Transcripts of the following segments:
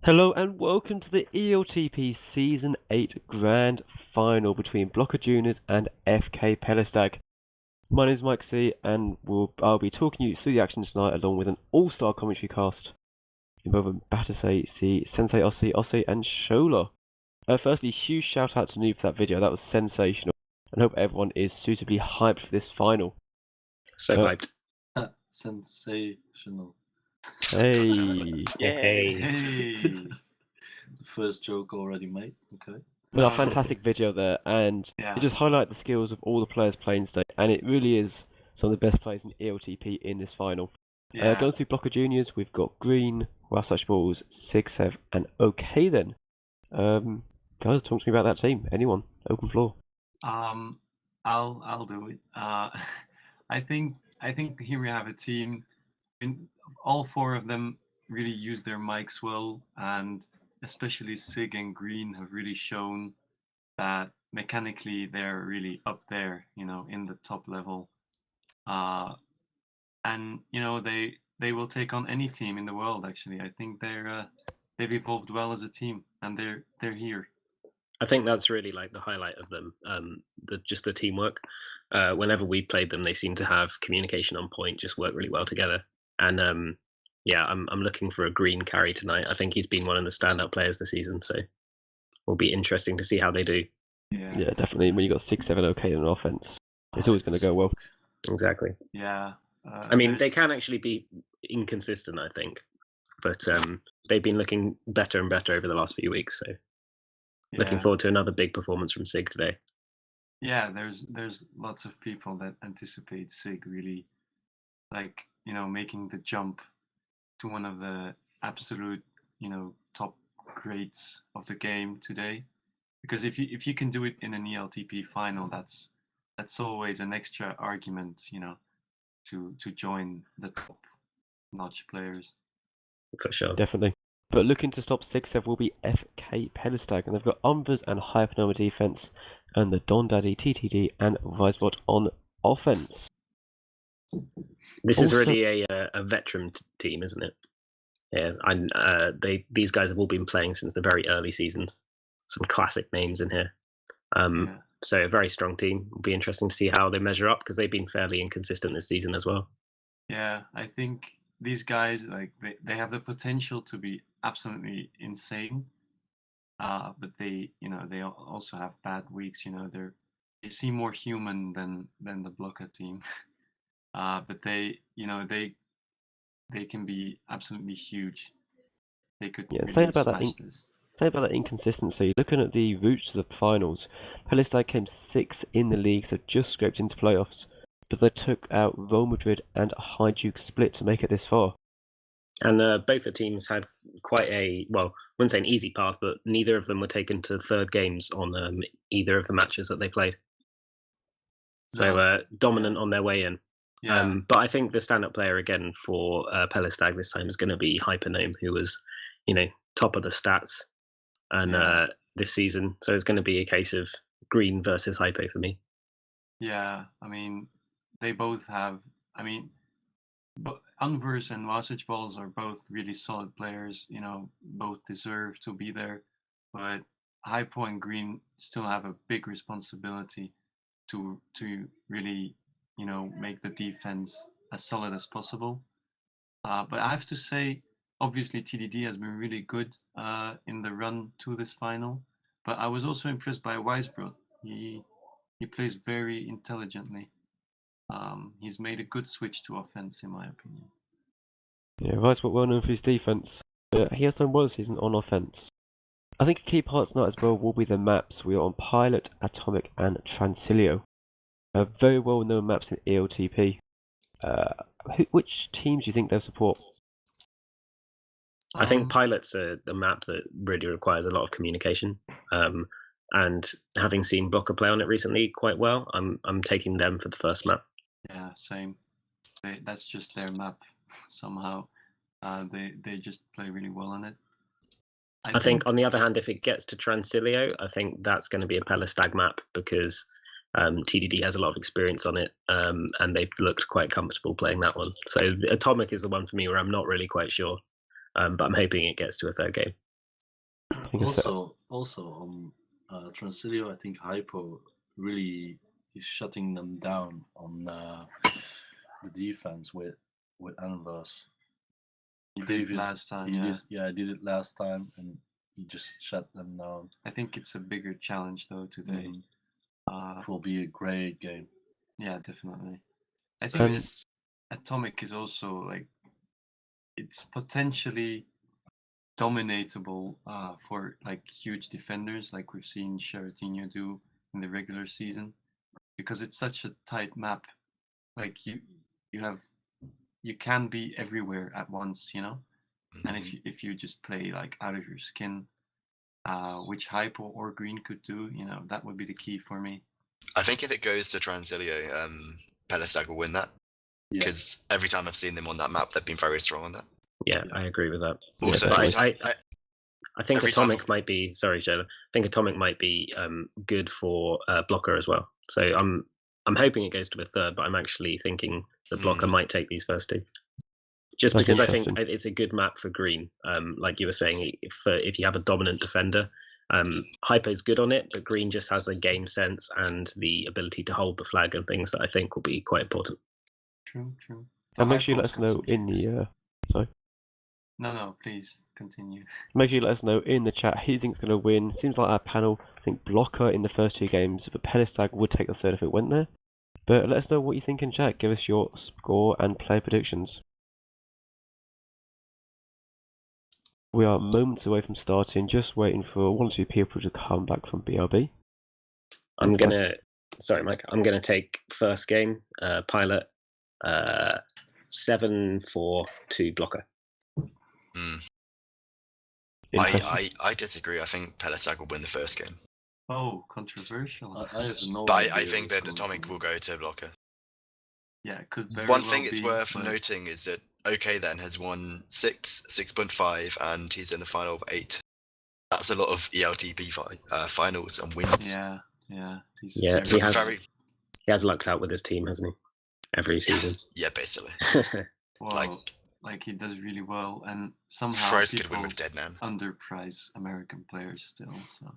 Hello and welcome to the ELTP Season 8 Grand Final between Blocka Juniors and FK Pelistag. My name is Mike C and I'll be talking you through the action tonight along with an all-star commentary cast involving Batase, C, Sensei Ossie, Ossie and Shola. Firstly, huge shout out to Noob for that video, that was sensational, and hope everyone is suitably hyped for this final. So hyped. Sensational. Hey! Hey. Hey! The first joke already made. Okay. Well, a fantastic video there, and it just highlights the skills of all the players playing today, and it really is some of the best players in ELTP in this final. Going through Blocker Juniors, we've got Green, Wasatch Balls, Sigsev, and OK then. Guys, talk to me about that team. Anyone? Open floor. I'll do it. I think here we have a team. All four of them really use their mics well, and especially Sig and Green have really shown that mechanically they're really up there, in the top level. And they will take on any team in the world. Actually, I think they've evolved well as a team, and they're here. I think that's really like the highlight of them, just the teamwork. Whenever we played them, they seem to have communication on point, just work really well together. And I'm looking for a Green carry tonight. I think he's been one of the standout players this season, so it'll be interesting to see how they do. Yeah, definitely. When you got 6-7 OK in an offense, it's always going to go well. Exactly. Yeah. I mean, they can actually be inconsistent, I think, but they've been looking better and better over the last few weeks. So looking forward to another big performance from Sig today. Yeah, there's lots of people that anticipate Sig really, making the jump to one of the absolute, top greats of the game today. Because if you can do it in an ELTP final, that's always an extra argument, to join the top-notch players. For sure. Definitely. But looking to stop Sigsev will be FK Pelistag, and they've got Umvers and Hypernova defense, and the Don Daddy, TTD, and Vicebot on offense. This is really a veteran team, isn't it? Yeah, these guys have all been playing since the very early seasons. Some classic names in here. So a very strong team. It'll be interesting to see how they measure up because they've been fairly inconsistent this season as well. Yeah, I think these guys they have the potential to be absolutely insane, but they also have bad weeks. They seem more human than the Blocka team, but they can be absolutely huge. They could say about that inconsistency. Looking at the routes to the finals, Pelistag came 6th in the league, so just scraped into playoffs. But they took out Real Madrid and Hajduk Split to make it this far. And both the teams had quite I wouldn't say an easy path, but neither of them were taken to third games on either of the matches that they played. So dominant on their way in. Yeah. But I think the stand-up player again for Pelistag this time is going to be Hypernome, who was, top of the stats and this season. So it's going to be a case of Green versus Hypo for me. Yeah, I mean, they both have. I mean, Unverse and Wasatch Balls are both really solid players. Both deserve to be there, but Hypo and Green still have a big responsibility to really, make the defense as solid as possible. But I have to say, obviously TDD has been really good in the run to this final. But I was also impressed by Wisebro. He plays very intelligently. He's made a good switch to offense, in my opinion. Yeah, Vicebot well known for his defense. He has done well this season on offense. I think a key part tonight as well will be the maps. We are on Pilot, Atomic, and Transilio. Very well known maps in ELTP. Which teams do you think they'll support? I think Pilot's a map that really requires a lot of communication. And having seen Blocka play on it recently quite well, I'm taking them for the first map. Yeah, same. That's just their map somehow. They just play really well on it. I think on the other hand, if it gets to Transilio, I think that's going to be a Pelistag map because TDD has a lot of experience on it, and they've looked quite comfortable playing that one. So Atomic is the one for me where I'm not really quite sure, but I'm hoping it gets to a third game. I think it's Also on Transilio, I think Hypo really is shutting them down on the defense with Anvers. He did last time, I did it last time, and he just shut them down. I think it's a bigger challenge though today. It will be a great game. Yeah, definitely. I So think is Atomic is also like it's potentially dominatable for like huge defenders, like we've seen Sheratinho do in the regular season, because it's such a tight map. Like you can be everywhere at once, you know. And if you just play like out of your skin, which Hypo or Green could do, you know, that would be the key for me. I think if it goes to Transilio, Pelistag will win that. Yeah. Because every time I've seen them on that map, they've been very strong on that. Yeah, I agree with that. Also, But every time, I think every time- Atomic might be. Sorry, Shayla. I think Atomic might be good for Blocka as well. So I'm hoping it goes to a third, but I'm actually thinking the Blocka might take these first two. Just That's because I think interesting. it's a good map for Green. Like you were saying, if you have a dominant defender, Hypo's good on it, but Green just has the game sense and the ability to hold the flag and things that I think will be quite important. True, true. And make sure you let Hypo's us got know some in juice. the sorry. No, please continue. Make sure you let us know in the chat who you think's going to win. Seems like our panel, I think Blocka in the first two games, but Pelistag would take the third if it went there. But let us know what you think in chat. Give us your score and player predictions. We are moments away from starting, just waiting for one or two people to come back from BRB. I'm gonna take first game, Pilot, 7-4 to Blocka. Interesting. I disagree. I think Pelistag will win the first game. Oh, controversial. I have no But idea I think what's that going Atomic on. will go to Blocker. Yeah, it could very One well thing it's be, worth but noting is that OK then has won 6, 6.5, and he's in the final of 8. That's a lot of ELTP finals and wins. yeah. He's Yeah, very he has- Very, He has lucked out with his team, hasn't he? Every season. yeah, basically. well, like he does really well, and somehow Froze could people win with Deadman. underprice American players still. So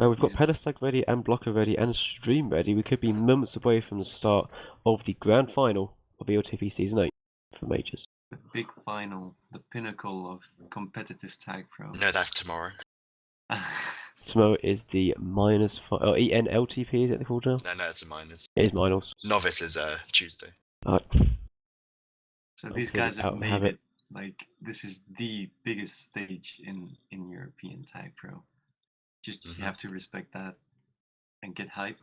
We've got Pelistag ready and Blocker ready and Stream ready. We could be moments away from the start of the grand final of ELTP Season 8 for Majors. the big final, the pinnacle of competitive TagPro. No, that's tomorrow. Tomorrow is the ENLTP, is it called now? No, it's a minors. It is Minors. Novice is Tuesday. So I'm these feeling guys out have of made habit. it. Like this is the biggest stage in European TagPro. Just you have to respect that and get hype.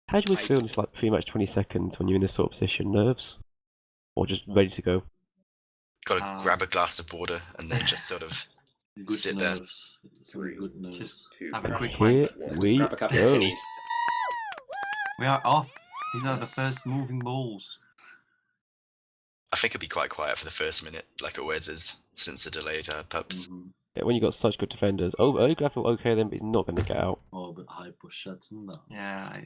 How do you always feel in this like pretty much 20 seconds when you're in this sort of position? Nerves? Or just ready to go? Gotta grab a glass of water and then just sort of Good sit there. nerves. It's very good nerves. Just have a quick Here wank. we Grab a couple of go. tinnies. We are off. These are the first moving balls. I think it'll be quite quiet for the first minute, like it always is, since the delayed pubs. Yeah, when you got such good defenders. Oh, I feel okay then, but he's not going to get out. Oh, but Hypo shuts him down. Yeah,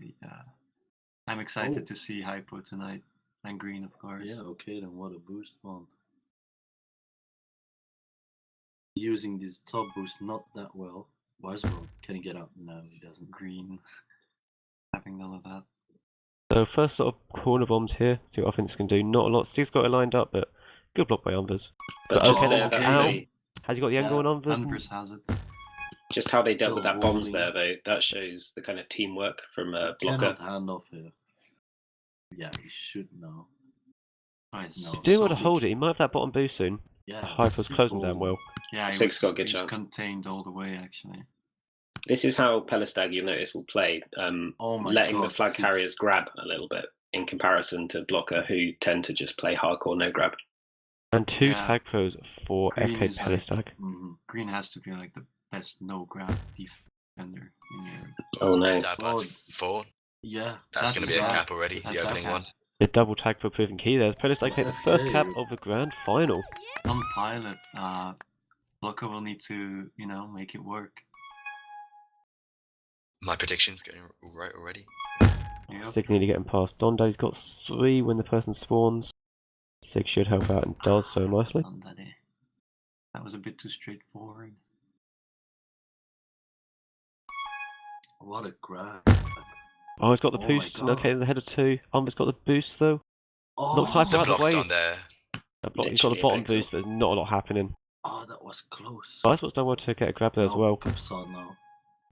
I'm excited to see Hypo tonight and Green, of course. Yeah, okay, then what a boost one. Using this top boost not that well. Wisebro, can he get out? No, he doesn't. Green having none of that. So first sort of corner bombs here. See what offense can do. Not a lot. Steve's got it lined up, but good block by Unvers. But But just okay, there, then, that's ow. the- Has he got the angle on Unvers? Unvers has it. just how they dealt with Still that bombs holding. there, though. That shows the kind of teamwork from Cannot Blocka. hand off here. Yeah, he should now. Nice. No. He's doing well to Sick. hold it. He might have that bottom boost soon. Yeah, Hyper's sick closing down ball. well. Yeah, Six got a good he's chance. contained all the way actually. This is how Pelistag, you'll notice, will play, Oh my letting the God, flag sick. carriers grab a little bit in comparison to Blocker, who tend to just play hardcore no grab. And two Yeah. tag pros for Green FK is like- Pelistag. Green has to be like the best no grab defender in Europe. Oh no. Is that Oh, plus 4? Yeah. That's going to be a That's cap already, that's the a opening cap. one. The double tag pro proving key there. Pelistag take the first cap FK. of the grand final. On Pilot, Blocka will need to, make it work. My prediction's going right already. Yep. Sig nearly getting past Donda. He's got 3 when the person spawns. Sig should help out and does so nicely. That was a bit too straightforward. What a grab. Oh, he's got the Oh my boost. God. Okay, he's ahead of 2. Umber's got the boost though. Oh, Not typed The out of the block's way. on there. He's got the Literally a bottom pixel. boost, but there's not a lot happening. oh, that was close. Biceport's done well to get a grab there as No, well. Pip's on now.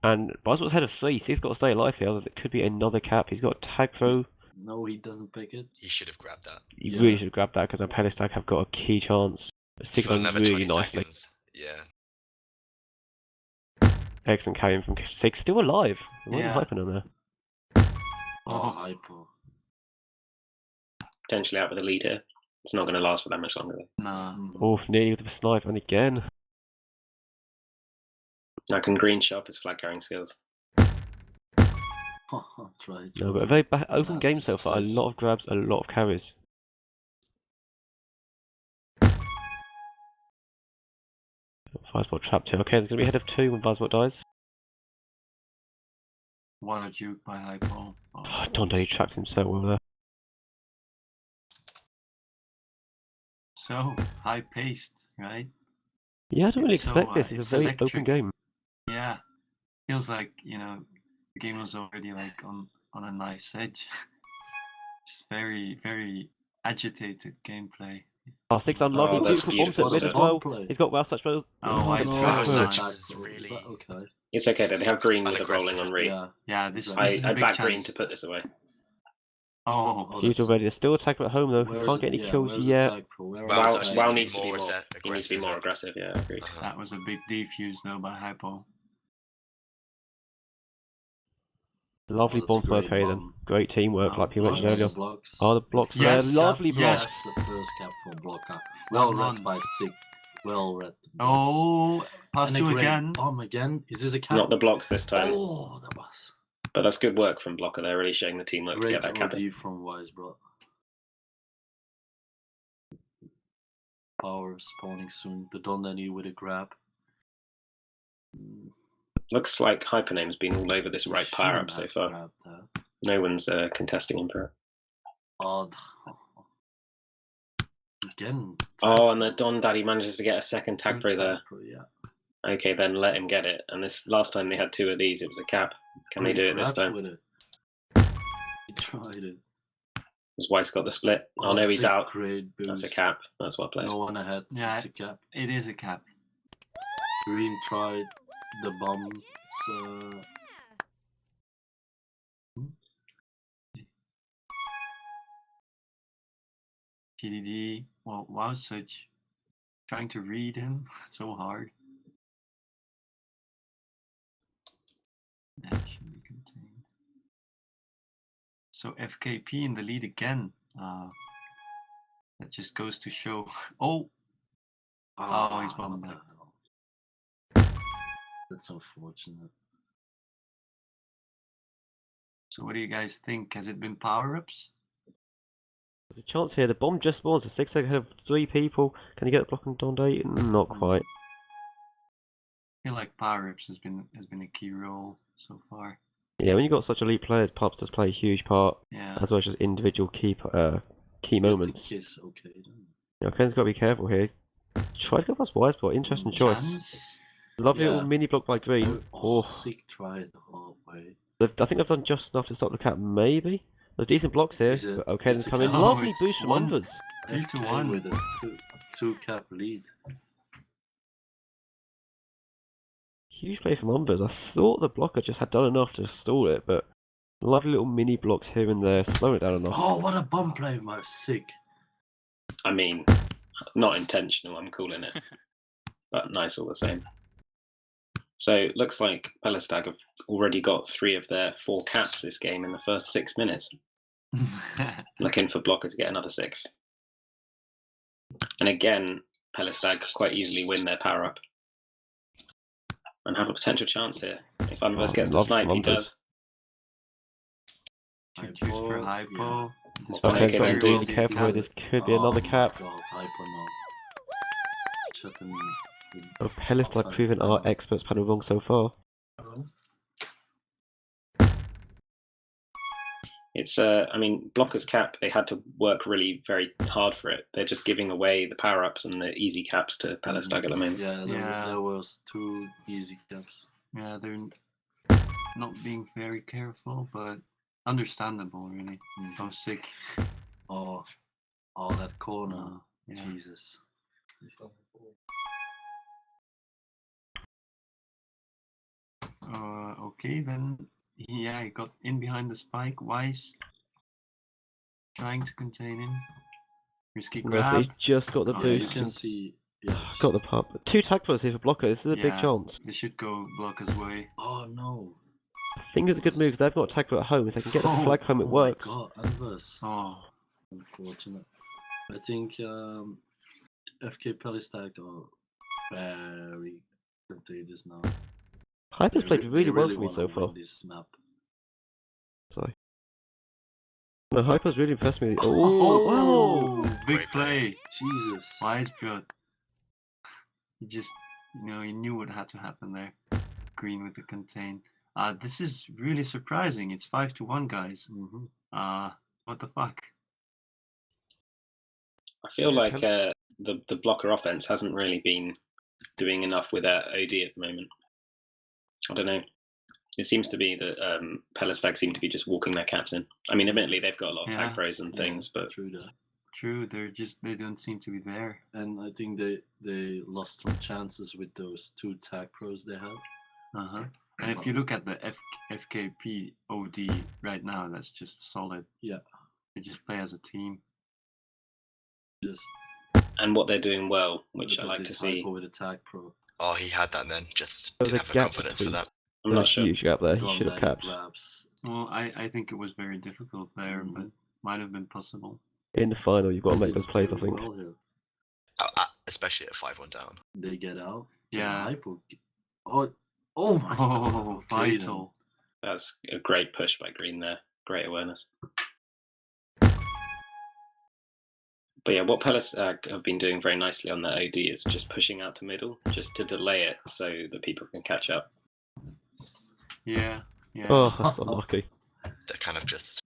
And Biceport's ahead of 3, so he's got to stay alive here. There could be another cap. He's got TagPro. No, he doesn't pick it. He should have grabbed that. He Yeah. really should grab that because Pelistag have got a key chance. Six For on another really 20 nicely. seconds. Yeah. Excellent carrying from 6. Still alive. What Yeah. hyping on there? Oh, hypo. Potentially out with a lead here. It's not going to last for that much longer. Nah. Oh, nearly with the snipe. And again. Now can Green show off his flag carrying skills? Try. No, but a very open That's game so far. A sick. lot of grabs, a lot of carries. Vizebot trapped here. Okay, there's going to be ahead of 2 when Vizebot dies. What a juke by Hypo. Oh, Donde trapped him so well there. So high paced, right? Yeah, I don't really It's so, expect this. It's it's a very open electric. game. Yeah. Feels like, the game was already like on a nice edge. It's very, very agitated gameplay. Oh, 6 unlovely. Oh, that's Beautiful bomb beautiful set mid as stuff. well. Play. He's got well such spells. Oh, I that's know. very Wow, good. such Back is row, really- but okay. It's okay though. They have Green with a rolling on re. Yeah. Yeah, this is I a big back chance. Green to put this away. Oh, Oh, Huge that's- already. There's still attack at home though. Where's Can't get any yeah, kills where's yet. the TagPro? Where Wow, are Wow, the actually Wow needs needs to to be be more more. set- He needs to be aggressive, more yeah. aggressive. Yeah, I agree. Uh-huh. that was a big defuse though by Hypo. Lovely that's a bomb for great OP then. bomb. Great teamwork, Wow, like you mentioned blocks, earlier. Blocks. Oh, the blocks Yes, there. Lovely yes. blocks. That's the first cap for Blocka. Well read 1-1. by Sig. Well read. Oh, pass And a to great again. bomb again. Is this a cap? Not the blocks this time, Oh, that was but that's good work from Blocka. They're really showing the teamwork to great get that cap. OD from Wisebro. Power spawning soon. The Dondani with a grab. Looks like Hypername's been all over this right power up so far. Grab that. No one's contesting him for it. Odd. Again. Oh, and the Don Daddy manages to get a second tag pro there. Yeah. Okay, then let him get it. And this last time they had 2 of these, it was a cap. Can they do it this Grabs time? with it. He tried it. Has Weiss got the split? Oh, no, that's he's a out. Great boost. That's a cap. That's well played. No one ahead. Yeah. It's a cap. It is a cap. Green tried the bombs. TDD. Well, wow, such trying to read him so hard. That should be contained. So FKP in the lead again. That just goes to show. Oh, Oh, he's what bombed the out. hell. That's unfortunate. so what do you guys think? Has it been power-ups? There's a chance here. The bomb just spawns. So 6 ahead of 3 people. Can he get the block on Donde? Not quite. I feel like power-ups has been a key role so far. Yeah, when you've got such elite players, pubs does play a huge part, Yeah. as well as just individual key moments. Kiss, okay. Then. Yeah, Ken's got to be careful here. Try to go past Wisebot. Interesting choice. Chance? Lovely Yeah. little mini block by Green. Oh, Oh, Sig tried the whole way. I think they've done just enough to stop the cap, maybe. There's decent blocks here. Is it- But okay, it's then a come in. cap. Lovely it's boost from one- Unders. 3-1. with a two cap lead. Huge play from Umbers. I thought the blocker just had done enough to stall it, but lovely little mini blocks here and there, slowing it down enough. Oh, what a bomb play by Sig. I mean, not intentional, I'm calling it. But nice all the same. So looks like Pelistag have already got 3 of their 4 caps this game in the first 6 minutes. Looking for Blocker to get another 6. And again, Pelistag quite easily win their power up. And have a potential chance here. If Unverse gets the love snipe, he Unverse. does. Choose for Hypo. This Okay, one Okay, then got to do be the careful here. cap. This could be another cap. Oh, type or no. Shut them. Oh, Pelistag proving our experts panel wrong so far. It's I mean, Blocker's cap, they had to work really very hard for it. They're just giving away the power ups and the easy caps to Pelistag at the moment. Yeah, Yeah. there was 2 easy caps. Yeah, they're not being very careful, but understandable, really. So sick. Oh, that corner. Yeah. Jesus. Okay, then. Yeah, he got in behind the spike. Wise. Trying to contain him. Risky Nice, but grab. he's just got the Oh, Yeah, you boost can and see. Yeah, got the pop. 2 TagPros here for Blocka. This is a big Yeah. chance. They should go Blocka's way. Oh no. I think it's a good move because they've got a TagPro at home. If they can get the Oh, flag home, it Oh works. my god, Anvers. Oh, Unfortunate. I think FK Pelistag are very contagious now. Hyper's They played re- really they well really for me wanna so far. win this map. Sorry. No, Hyper's really impressed me. Oh, wow! big Great play. Jesus. Wise Blood. He just, he knew what had to happen there. Green with the contain. This is really surprising. It's 5-1, guys. Mm-hmm. What the fuck? I feel Yeah, like the blocker offense hasn't really been doing enough with their OD at the moment. I don't know. It seems to be that Pelistag seem to be just walking their caps in. I mean, admittedly, they've got a lot of Yeah. TagPros and things, but True that. True, they don't seem to be there. And I think they lost some chances with those 2 TagPros they had. Uh-huh. And if you look at the FKP OD right now, that's just solid. Yeah. They just play as a team. Just and what they're doing well, which look I at like to this see. Hypo with a TagPro. Oh, he had that then. Just There was didn't a have the gap confidence for between. that. I'm not There's a sure. huge gap there. He Done should have that in capped. grabs. Well, I think it was very difficult there, but might have been possible. In the final, you've got to They make did those plays, I very think. well here. Especially at 5-1 down. They get out. Yeah. Hypo. Oh my god. Oh, Okay, then. vital. That's a great push by Green there. Great awareness. But yeah, what Pelistag have been doing very nicely on their OD is just pushing out to middle, just to delay it so that people can catch up. Yeah, yeah. Oh, that's unlucky. They're kind of just.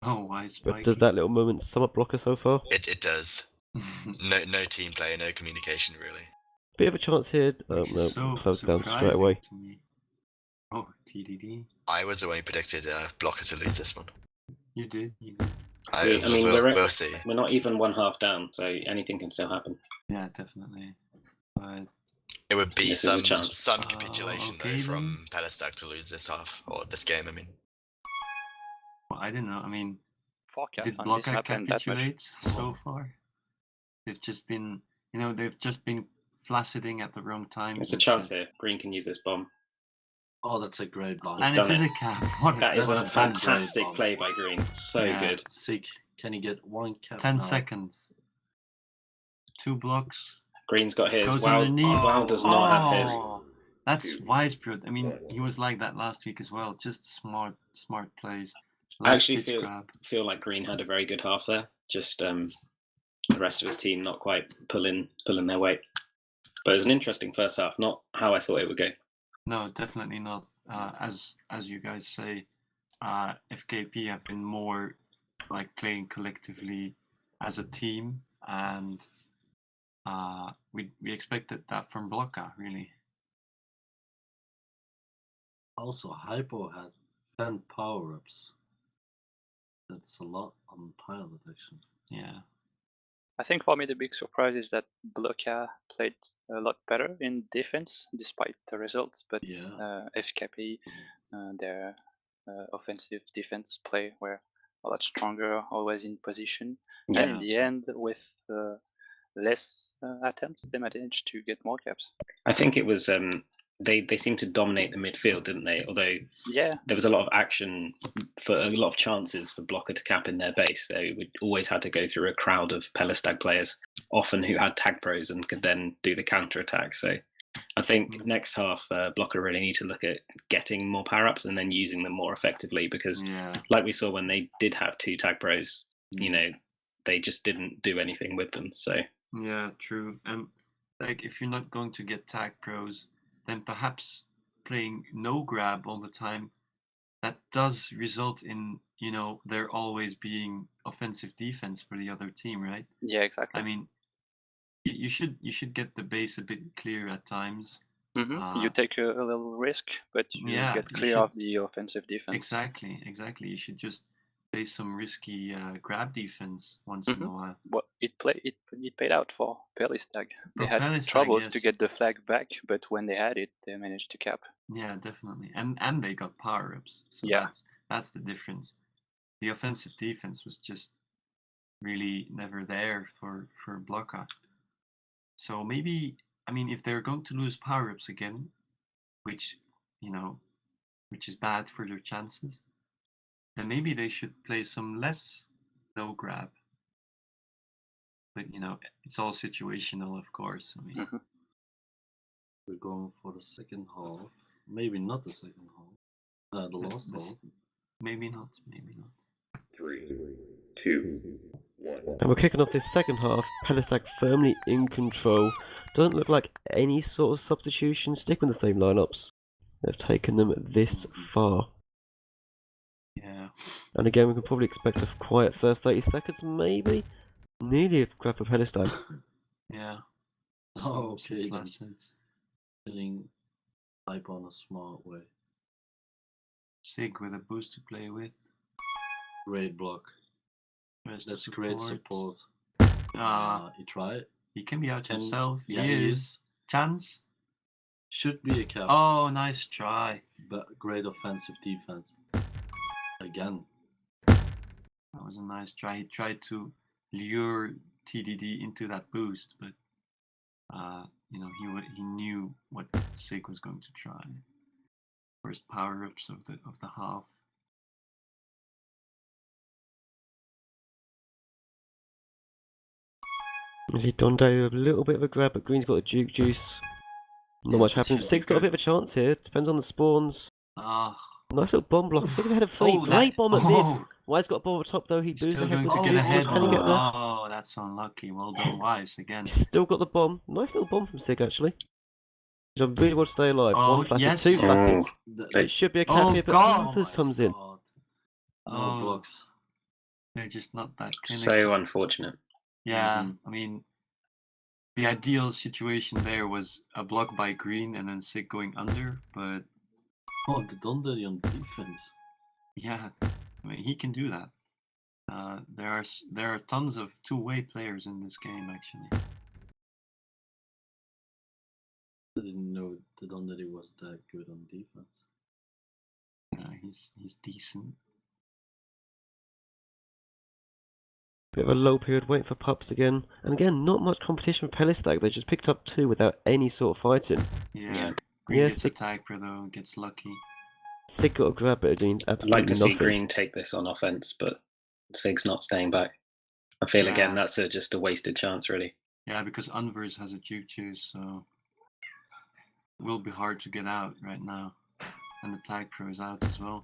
Oh, Wise But Spike. does that little moment sum up Blocka so far? It does. No team play, no communication really. Bit of a chance here. Oh Which is no, so closed down straight surprising away. to me. Oh, TDD. I was the one who predicted Blocker to lose this one. You did. I mean, we'll see. We're not even 1/2 down, so anything can still happen. Yeah, definitely. But It would be This is a chance. some capitulation okay, though from Pelistag to lose this half or this game. I mean, well, I don't know. I mean, Fuck, I did found this Blocka happen that much. capitulate so far? They've just been, they've just been flacciding at the wrong time. It's a chance here. Green can use this bomb. Oh, that's a great bomb. It's And done it is it. a cap. What That is That's a a fantastic great play by Green. So Yeah. good. Sick. Can he get 1 cap 10 now? seconds. 2 blocks. Green's got his. Goes Wow, underneath. Wow does not have his. Oh, that's Wisebird. I mean, he was like that last week as well. Just smart plays. I actually Last-ditch grab. feel like Green had a very good half there. Just the rest of his team not quite pulling their weight. But it was an interesting first half. Not how I thought it would go. No, definitely not. As you guys say, FKP have been more like playing collectively as a team, and we expected that from Blocka, really. Also, Hypo had 10 power-ups. That's a lot on pilot, actually. Yeah. I think for me the big surprise is that Blocka played a lot better in defense despite the results, but Yeah. FKP, their offensive defense play were a lot stronger, always in position, and in the end, with less attempts, they managed to get more caps. I think it was they seemed to dominate the midfield, didn't they? Although there was a lot of action for a lot of chances for Blocka to cap in their base. They would always had to go through a crowd of Pelistag players, often who had TagPros and could then do the counter attack. So I think next half Blocka really need to look at getting more power ups and then using them more effectively, because like we saw when they did have 2 TagPros, they just didn't do anything with them. So yeah, true. And like if you're not going to get TagPros, then perhaps playing no grab all the time, that does result in, there always being offensive defense for the other team, right? Yeah, exactly. I mean, you should get the base a bit clear at times, You take a little risk, but you get clear of the offensive defense. Exactly. You should just play some risky grab defense once in a while. Well, it paid out for Pelistag. They had Pelistag, trouble yes. to get the flag back, but when they had it, they managed to cap. Yeah, definitely. And they got power-ups, so Yeah. that's the difference. The offensive defense was just really never there for Blocka. So maybe, I mean, if they're going to lose power-ups again, which is bad for their chances, then maybe they should play some less no grab. But it's all situational, of course. I mean, We're going for the second half. Maybe not the second half. The last half. maybe not. 3, 2, 1. And we're kicking off this second half. Pelistag firmly in control. Doesn't look like any sort of substitution. Stick with the same lineups. They've taken them this far. Yeah. And again, we can probably expect a quiet first 30 seconds, maybe. Nearly a grab for Pelistag. Yeah. Oh, Some okay. lessons. Killing type on a smart way. Sig with a boost to play with. Great block. That's great support. He tried. He can be out himself. Yeah, he is. Chance. Should be a cap. Oh, nice try. But great offensive defense. Again. That was a nice try. He tried to lure TDD into that boost, but he knew what Sig was going to try. First power-ups of the half. Is he Dondo a little bit of a grab, but Green's got a Duke Juice. Not much happening. Sig's got a bit of a chance here. Depends on the spawns. Ah. Nice little bomb block. Sig's ahead of 3. Great bomb at mid. Why's got a bomb at top though? He boosts ahead with the Duke Juice. Can he get there? Oh, that's unlucky. Well done, Wise again. Still got the bomb. Nice little bomb from Sig actually. He's done really well to stay alive. Oh, 1 facet, yes. 2 facets. Oh, It should be a cap here, but Arthur's comes in. No blocks. They're just not that So unfortunate. Yeah, I mean, the ideal situation there was a block by Green and then Sig going under, but oh, the Dondo on defense. Yeah, I mean he can do that. There are tons of two-way players in this game actually. I didn't know the Dondo was that good on defense. He's decent. Bit of a low period, waiting for pups again. And again, not much competition with Pelistag. They just picked up 2 without any sort of fighting. Yeah. Green gets a TagPro though, gets lucky. Sig got a grab, but it means absolutely I'd like to nothing. see Green take this on offense, but Sig's not staying back. I feel again that's just a wasted chance, really. Yeah, because Unverse has a Duke Juice, so it will be hard to get out right now. And the TagPro is out as well.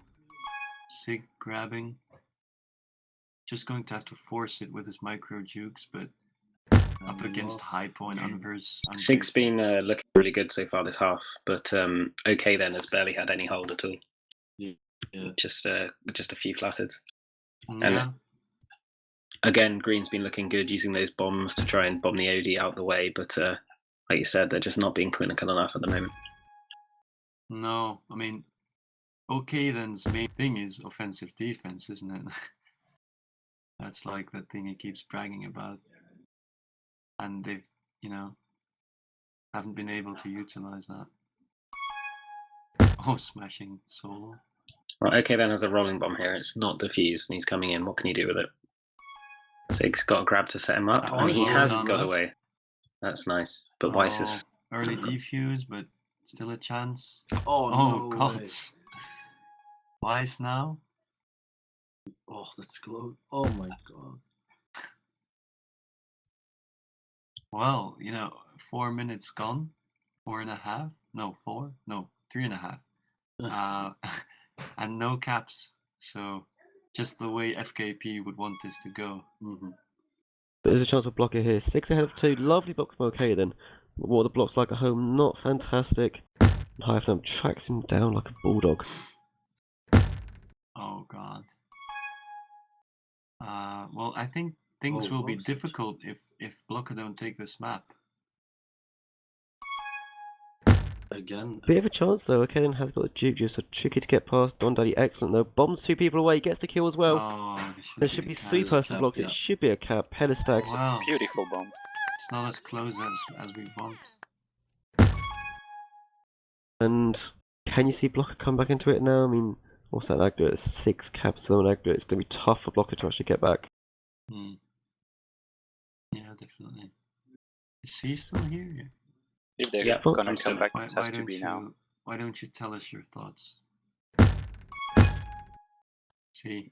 Sig grabbing. Just going to have to force it with his micro jukes, but up against Hypo and Unverse. Sig's been looking really good so far this half, but OK then has barely had any hold at all. Yeah. Just a few flaccid. Yeah. And again, Green's been looking good using those bombs to try and bomb the OD out the way, but like you said, they're just not being clinical enough at the moment. No, I mean, OK then's main thing is offensive defense, isn't it? That's like the thing he keeps bragging about. And they've, haven't been able to utilize that. Oh, smashing solo. Right, OK then has a rolling bomb here. It's not diffused and he's coming in. What can you do with it? Sig's got a grab to set him up and he has got away. That's nice. But Weiss is... Early defuse, but still a chance. Oh no God. Way. Weiss now? Oh, that's close. Oh my god. Well, 4 minutes gone. 4.5? No, 4? No, 3.5. And no caps. So just the way FKP would want this to go. Mm-hmm. There's a chance of Blocka here. 6 ahead of 2. Lovely block from OK then. What are the blocks like at home? Not fantastic. Hyphenum tracks him down like a bulldog. Oh god. Well, I think things will be difficult if Blocka don't take this map. Again, Bit of a chance though. Okay, then has got the juke juice, so tricky to get past. Don Daddy, excellent though. Bombs 2 people away, gets the kill as well. Oh, There should be a cap. 3-person cap, blocks. yeah. It should be a cap. Pelistag. Wow, Beautiful bomb. it's not as close as we want. And can you see Blocka come back into it now? I mean, what's that Aglet? 6 caps on Aglet. It's going to be tough for Blocka to actually get back. Hmm. Yeah, definitely. Is he still here? If they're Yeah, gonna I'm still come back, Why, it why has to don't be you? now. Why don't you tell us your thoughts? See.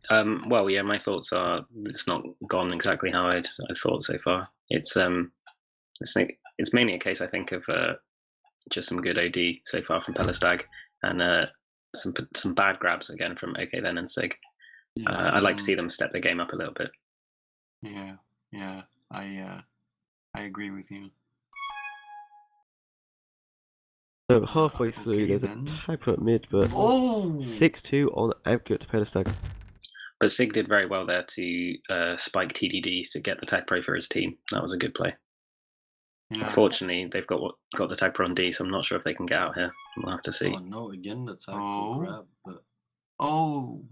Well, yeah, my thoughts are it's not gone exactly how I thought so far. It's mainly a case, I think, of just some good OD so far from Pelistag and some bad grabs again from OK then and Sig. I'd like to see them step their game up a little bit. Yeah, I agree with you. So halfway through, okay there's then. a TagPro at mid, but Oh, 6-2 on Aglet to Pelistag. But Sig did very well there to spike TDD to get the TagPro for his team. That was a good play. yeah. Unfortunately, they've got the TagPro on D, so I'm not sure if they can get out here. We'll have to see. Oh no, again the tag Oh. grab, but Oh,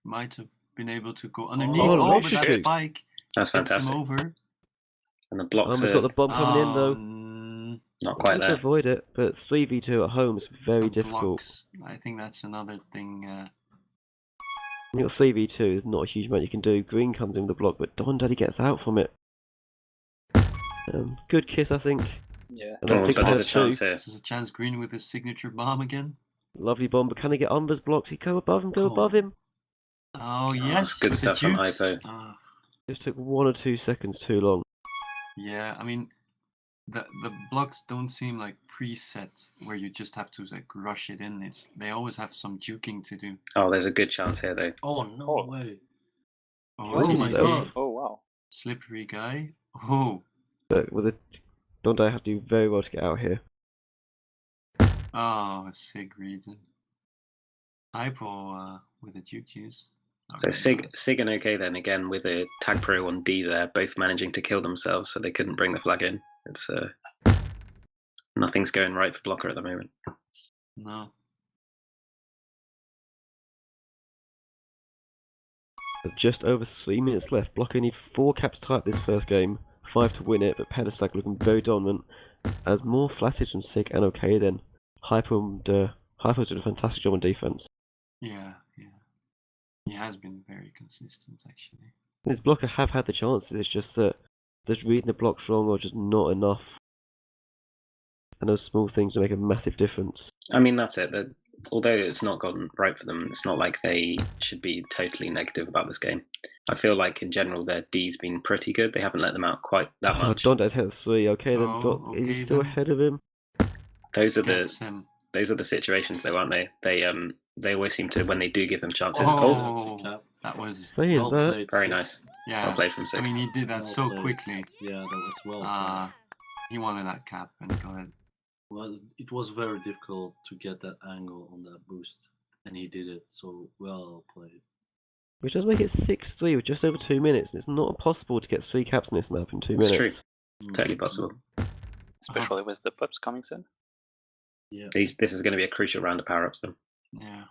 might have been able to go underneath. Oh, Oh, nice but that shoot. spike That's gets him fantastic. over. And the blocks He's are got the bomb coming in though. not quite Trying to there. avoid it, but 3v2 at home is very the difficult. blocks. I think that's another thing. You've got 3v2, there's not a huge amount you can do. Green comes in with the block, but Don Daddy gets out from it. Good kiss, I think. Yeah. And that's Oh, Sig but there's a has chance 2. here. This is a chance Green with his signature bomb again. Lovely bomb, but can they get Umber's blocks? He go above him, go Cool. above him. Oh yes, good with stuff the from jukes. Hypo. Just took 1 or 2 seconds too long. Yeah, I mean, the blocks don't seem like preset where you just have to like rush it in. They always have some juking to do. Oh, there's a good chance here though. oh no Oh. way. Oh, Oh this my is god. Oh wow. slippery guy. Oh, But with a Don Daddy have to do very well to get out here. oh, Sig reads it. Hypo with a juke juice. So Sig and OK then again with a TagPro on D there, both managing to kill themselves, so they couldn't bring the flag in. It's nothing's going right for Blocka at the moment. No. So just over 3 minutes left. Blocka need 4 caps to type this first game, 5 to win it, but Pelistag looking very dominant. As more flassage from Sig and OK then. Hypo's did a fantastic job on defense. Yeah. He has been very consistent actually. His Blocka have had the chances, it's just that just reading the blocks wrong or just not enough. And those small things will make a massive difference. I mean, that's it. Although it's not gotten right for them, it's not like they should be totally negative about this game. I feel like in general their D's been pretty good. They haven't let them out quite that much. Dante's hit 3. Okay, then Oh, okay, he's still then. ahead of him. Those are Gets him. the situations though, aren't they? They always seem to, when they do give them chances. Oh, That's a cap. that was Saying Well that, played, Very Sig. nice. yeah. Well played from Sig. I mean, he did that Well so played. quickly. Yeah, that was well played. He wanted that cap and got it. Well, it was very difficult to get that angle on that boost, and he did it so well played. which does make it 6-3 with just over 2 minutes. It's not impossible to get 3 caps in this map in 2 It's minutes. true. Totally possible. Especially with the pups coming soon. Yeah. This is going to be a crucial round of power ups then. Yeah.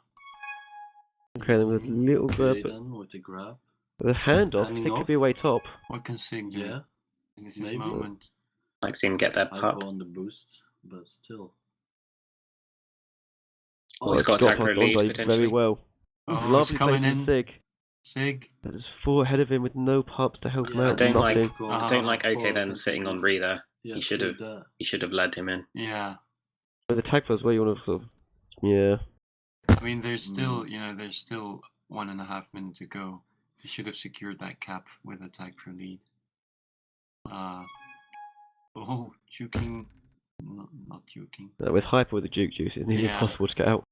Okay, then with a little grab, Okay, but then with the grab. the handoff, Handing Sig could off. be away top. What can Sig do? Yeah, Is this his maybe. moment? Like see him get that I pup. go on the boost, but still. Oh, he's got Got a TagPro past lead Andre potentially. very well. Oh, he's Lovely play coming from in. Sig. Sig. There's 4 ahead of him with no pups to help him Yeah, out. don't like- Nothing. Ah, Don't like OK for then offensive sitting on defense. Re there. Yeah, He should true have. that. He should have led him in. Yeah. But the tag was where you want to sort of, yeah. I mean, there's still, there's still 1.5 minutes to go. He should have secured that cap with a TagPro lead. Oh, juking. Not juking. With Hyper with the Juke Juice, it's nearly Yeah. impossible to get out.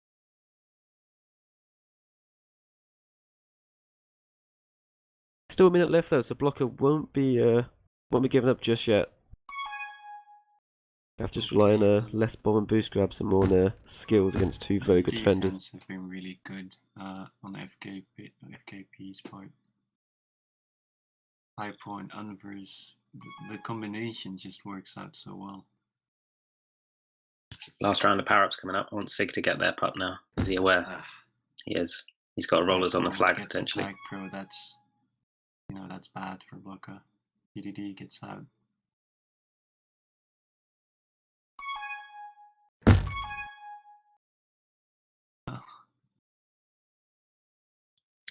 Still a minute left though, so Blocka won't be given up just yet. Have to just rely on less bomb and boost grabs and more on skills against 2 very good defenders. Defense have been really good on FKP's part. Hypo and Unverse, the combination just works out so well. Last round of power-ups coming up. I want Sig to get their pup now. Is he aware? He is. He's got rollers on the flag, Gets a potentially. TagPro, that's, that's bad for Blocka. PDD gets out.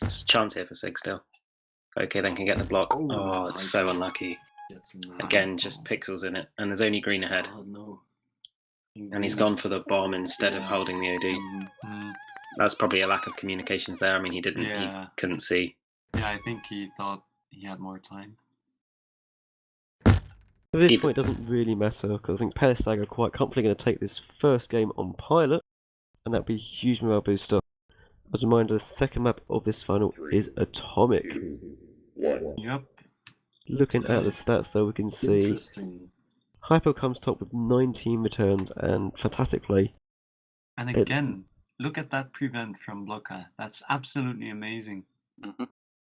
There's a chance here for Sig still. Okay, then can get the block. Oh, it's so unlucky. Again, just pixels in it. And there's only green ahead. Oh, no. And he's gone for the bomb instead of holding the OD. Mm. That's probably a lack of communications there. I mean, he didn't, he couldn't see. Yeah, I think he thought he had more time. At this point, it doesn't really matter because I think Pelistag are quite comfortably going to take this first game on pilot, and that'd be a huge morale booster. As a reminder, the second map of this final is Atomic. 2, 1. Yep. Looking at the stats, though, we can see Interesting. Hypo comes top with 19 returns and fantastic play. And again, look at that prevent from Blocka. That's absolutely amazing.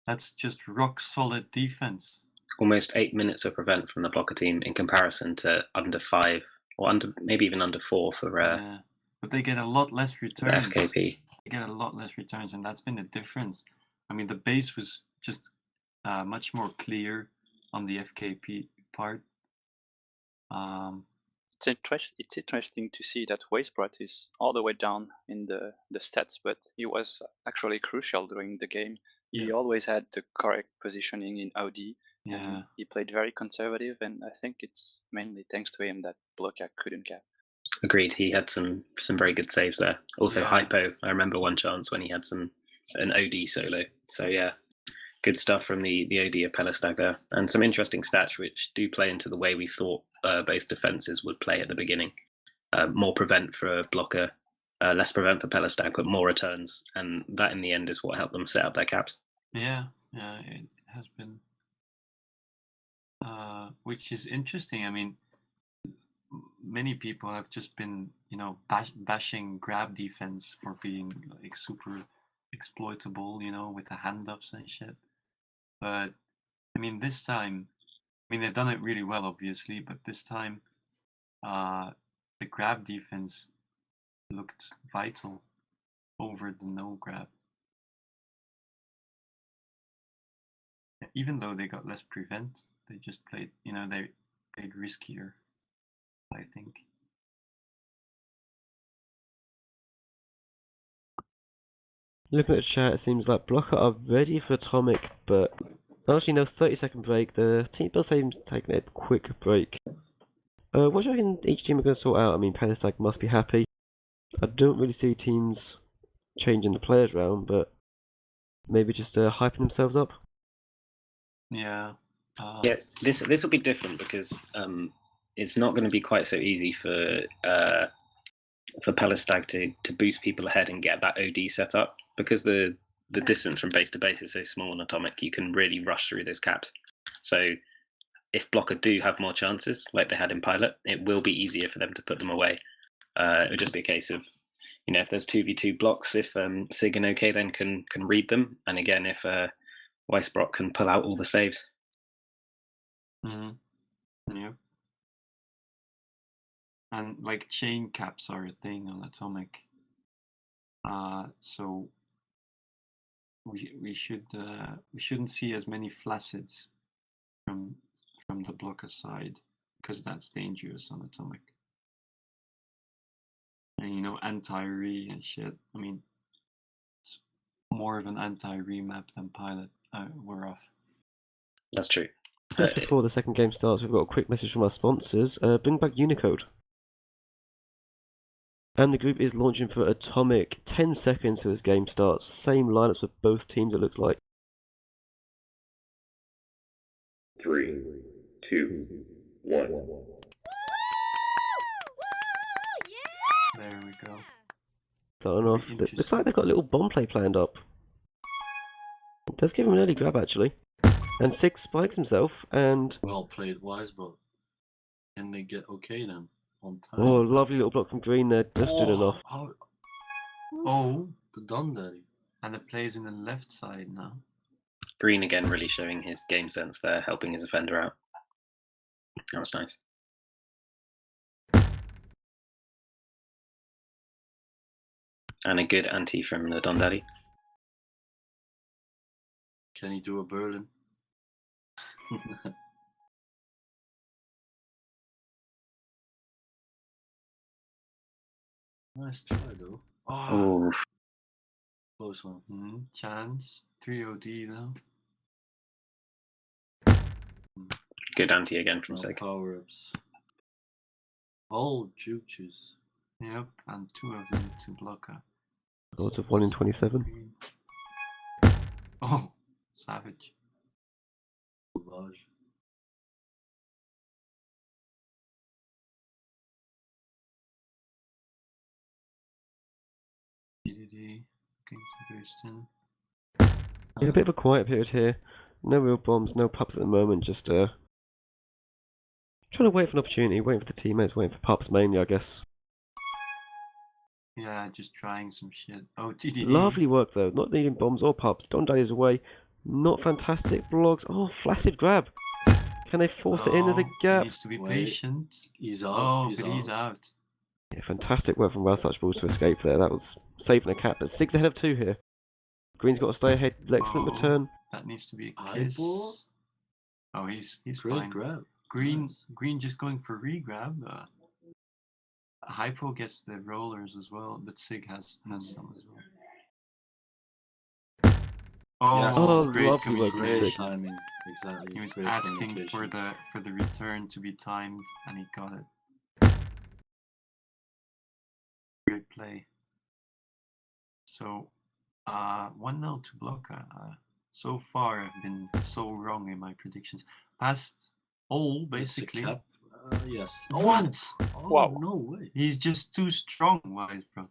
That's just rock solid defense. Almost 8 minutes of prevent from the Blocka team in comparison to under 5 or maybe even under 4 for but they get a lot less returns. FKP. They get a lot less returns, and that's been the difference. I mean, the base was just much more clear on the FKP part. It's interesting to see that Wastebrat is all the way down in the stats, but he was actually crucial during the game. He always had the correct positioning in OD. Yeah. He played very conservative, and I think it's mainly thanks to him that Blocka couldn't cap. Agreed. He had some very good saves there. Also, Hypo. I remember one chance when he had an OD solo. So yeah, good stuff from the OD of Pelistag there, and some interesting stats which do play into the way we thought both defenses would play at the beginning. More prevent for Blocka, less prevent for Pelistag, but more returns, and that in the end is what helped them set up their caps. Yeah, it has been, which is interesting. I mean, many people have just been, bashing grab defense for being like super exploitable, with the handoffs and shit. But I mean, this time, they've done it really well, obviously, but this time, the grab defense looked vital over the no grab. Even though they got less prevent, they just played, they played riskier, I think. Looking at the chat, it seems like Blocka are ready for Atomic, but actually no 30-second break. The team does seem to take a quick break. What do you reckon each team are going to sort out? I mean, Pelistag must be happy. I don't really see teams changing the players around, but maybe just hyping themselves up. Yeah. Yeah, this will be different because it's not going to be quite so easy for Pelistag to boost people ahead and get that OD set up, because the distance from base to base is so small in Atomic. You can really rush through those caps. So if Blocka do have more chances, like they had in Pilot, it will be easier for them to put them away. It would just be a case of, if there's 2v2 blocks, if Sig and OK then can read them, and again if Weissbrock can pull out all the saves. Yeah. And like chain caps are a thing on Atomic. So we shouldn't see as many flaccid from the Blocka side, because that's dangerous on Atomic. And anti-re and shit. I mean, it's more of an anti-re map than Pilot. We're off. That's true. Just before the second game starts, we've got a quick message from our sponsors. Bring back Unicode. And the group is launching for Atomic 10 seconds till this game starts. Same lineups for both teams, it looks like. 3, 2, 1. There we go. Starting off, it looks like they've got a little bomb play planned up. It does give him an early grab, actually. And Sig spikes himself, and... Well played, Wise, but can they get OK then? On time? Oh, lovely little block from Green there, just doing enough. The Don Daddy. And it plays in the left side now. Green again really showing his game sense there, helping his offender out. That was nice. And a good anti from the Don Daddy. Can he do a Berlin? Nice try though. Oh, Oh, Close one. chance. 3 OD though. good anti again from No Sig. power ups. All juke juice. Yep, and 2 of them to Blocka. Odds of 1 in 27. Oh, savage. Sauvage. DDD against Thurston. Yeah, a bit of a quiet period here. No real bombs, no pups at the moment. Just trying to wait for an opportunity, waiting for the teammates, waiting for pups mainly, I guess. Yeah, just trying some shit. Oh, TDD. Lovely work though, not needing bombs or pups. Don Daddy's away. Not fantastic blocks. Oh, flaccid grab. Can they force it in? There's a He gap. needs to be Wait, patient. He's out. Oh, he's but out. he's out. Yeah, fantastic work from Such Balls to escape there. That was saving a cap, but 6 ahead of 2 here. Green's got to stay ahead. Excellent Oh, return. that needs to be a High kiss. ball? Oh, he's Great fine. grab. Green Nice. Green just going for regrab. Hypo gets the rollers as well, but Sig has some as well. Oh, Yes. Oh, great lovely work from Great Sig. communication. timing. Exactly. He was Great asking communication. for the return to be timed, and he got it. Great play. So, 1-0 to Blocka. So far, I've been so wrong in my predictions. Past all, It's a basically. cap. Yes. What? Oh, Wow. no way. He's just too strong, Wisebro.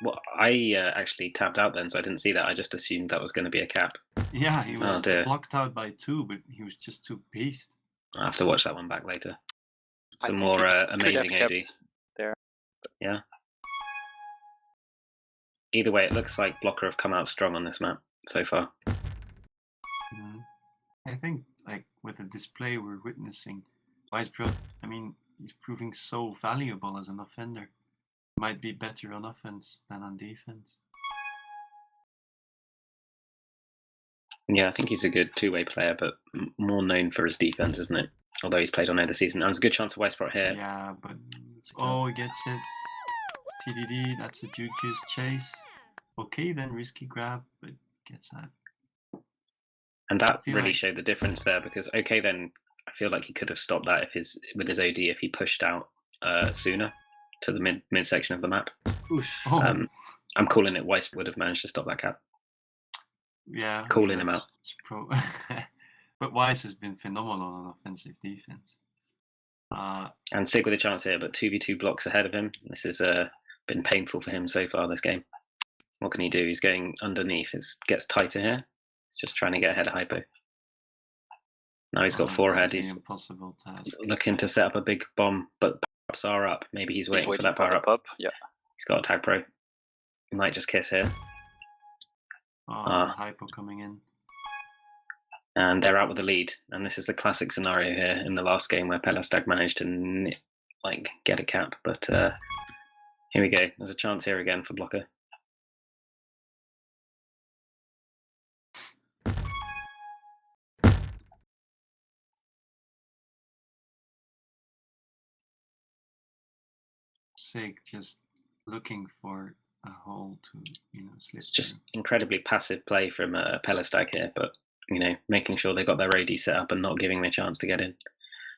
Well, I actually tapped out then, so I didn't see that. I just assumed that was going to be a cap. Yeah, he was dear. blocked out by 2, but he was just too paced. I'll have to watch that one back later. I Some think more he could have amazing AD. kept there. Yeah. Either way, it looks like Blocka have come out strong on this map so far. I think, like, with the display we're witnessing, Wisebro, I mean, he's proving so valuable as an offender. Might be better on offense than on defense. Yeah, I think he's a good two-way player, but more known for his defense, isn't it? Although he's played on either season. And there's a good chance for Westport here. Yeah, but It's a cap. oh, he gets it. TDD, that's a juice chase. Okay, then risky grab, but gets that. And that feel really like- showed the difference there because, okay, then I feel like he could have stopped that with his OD if he pushed out sooner to the midsection of the map. Oosh. Oh, I'm calling it Weiss would have managed to stop that cap. yeah. Calling him that's- out. it's but Weiss has been phenomenal on offensive defense. And Sig with a chance here, but 2v2 blocks ahead of him. This has been painful for him so far this game. What can he do? He's going underneath. It gets tighter here. He's just trying to get ahead of Hypo. Now he's got 4 ahead. This is He's an impossible task. looking to set up a big bomb, but power-ups are up. Maybe he's waiting for that the power-up. pop. Yeah. He's got a TagPro. He might just kiss here. Hypo coming in. And they're out with the lead. And this is the classic scenario here in the last game where Pelistag managed to get a cap. But here we go. There's a chance here again for Blocka. Sig just looking for a hole to, slip. It's just incredibly passive play from Pelistag here, but making sure they got their AD set up and not giving them a chance to get in.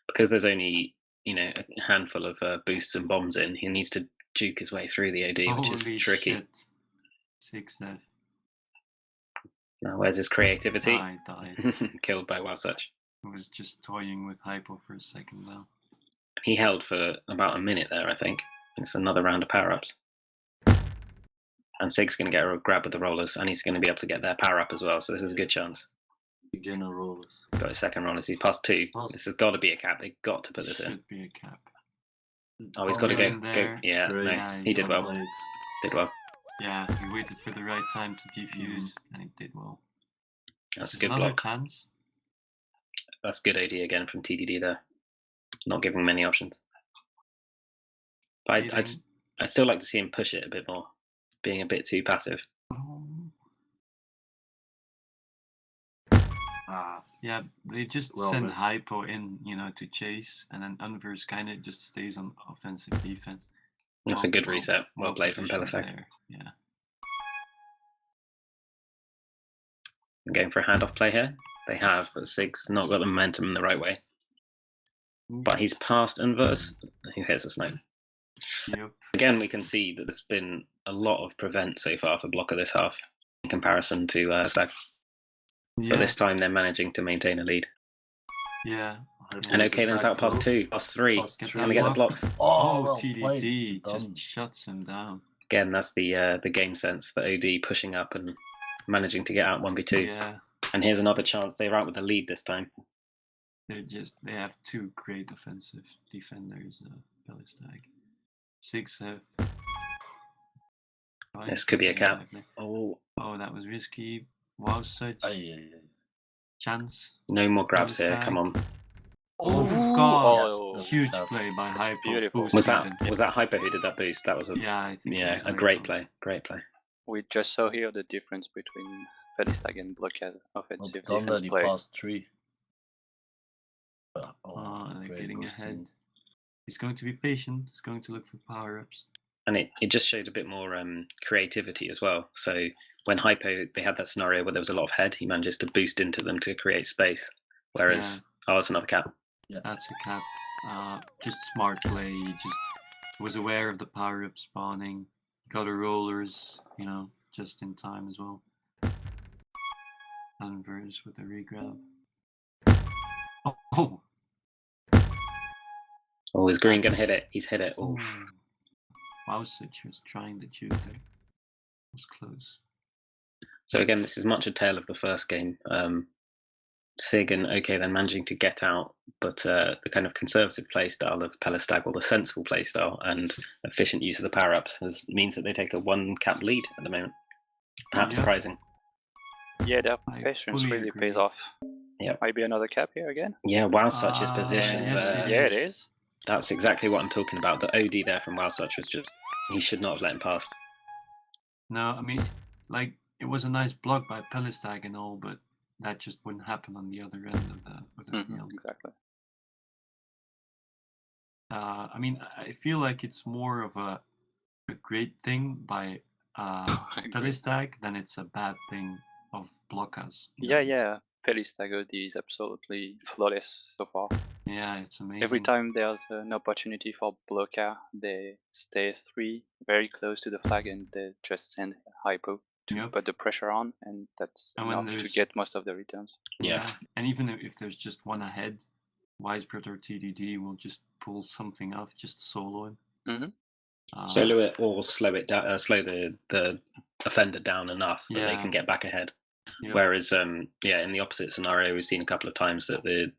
Because there's only a handful of boosts and bombs in, he needs to juke his way through the AD, which Holy is tricky. Shit. 6F. Now, where's his creativity? Died. Killed by Wasuch. I was just toying with Hypo for a second now. He held for about a minute there, I think. It's another round of power-ups. And Sig's going to get a grab with the rollers, and he's going to be able to get their power-up as well, so this is a good chance. Beginner rollers. Got his second rollers. He's past 2. Pass. This has got to be a cap. They've got to put this in. Should be a cap. Oh, he's got to in go. there. Yeah, Great. nice. Yeah, He he's did well. Played. Did well. Yeah, he waited for the right time to defuse, and he did well. That's This a is good another block. chance. That's good AD again from TDD there. Not giving many options. But I'd still like to see him push it a bit more. being a bit too passive. Yeah, they just well send read. hypo in, to chase, and then Unverse kind of just stays on offensive defense. That's a good reset. Well played from positioned Pelistag. there, Yeah. I'm going for a handoff play here. They have, but Sig's not got the momentum in the right way. But he's past Unverse, who hits a snipe. Yep. Again, we can see that there's been a lot of prevent so far for Blocka this half in comparison to Stag. But this time they're managing to maintain a lead. Yeah. And okay, then out past 2, past 3. Can we get the blocks? Oh, well TDT played. Done. just shuts him down. Again, that's the game sense, the OD pushing up and managing to get out 1v2. Yeah. And here's another chance. They're out with the lead this time. They have two great offensive defenders, Pelistag. 6 have. This could be a cap. Oh, that was risky. Wow, such chance. No more grabs here. Come on. Oh god! Oh, Huge play by Hypo. Beautiful. Was that Hyper who did that boost? That was a I think it was a great Hypo. play. Great play. We just saw here the difference between Pelistag and Blocka offensive Done defense that, he play. passed 3. They're great getting boosting. ahead. He's going to be patient. He's going to look for power-ups. And it just showed a bit more creativity as well. So when Hypo, they had that scenario where there was a lot of head, he manages to boost into them to create space. Whereas, that's another cap. Yeah, that's a cap. Just smart play. He just was aware of the power-up spawning. Got a rollers, just in time as well. Unverse with a regrab. Oh, is Green going to hit it? He's hit it. Oh. Wowsich was trying to shoot there. It was close. So again, this is much a tale of the first game. Sig and OK then managing to get out, but the kind of conservative play style of Pelistag, or the sensible play style and efficient use of the power-ups means that they take a 1-cap lead at the moment. Perhaps surprising. Yeah, their I patience fully really agree. pays off. Yep. Maybe another cap here again? Yeah, Wowsuch's position yes, there. Yeah, it is. That's exactly what I'm talking about. The OD there from Wowsuch was just, he should not have let him pass. No, I mean, it was a nice block by Pelistag and all, but that just wouldn't happen on the other end of the field. Exactly. I mean, I feel like it's more of a great thing by Pelistag than it's a bad thing of Blockas. Yeah. Pelistag OD is absolutely flawless so far. Yeah, it's amazing. Every time there's an opportunity for Blocka, they stay 3 very close to the flag and they just send Hypo to put the pressure on, and that's enough to get most of the returns. Yeah, and even if there's just one ahead, Wisebird or TDD will just pull something off, just solo him. Solo it or slow it down, slow the offender down enough that they can get back ahead. Yep. Whereas, in the opposite scenario, we've seen a couple of times that the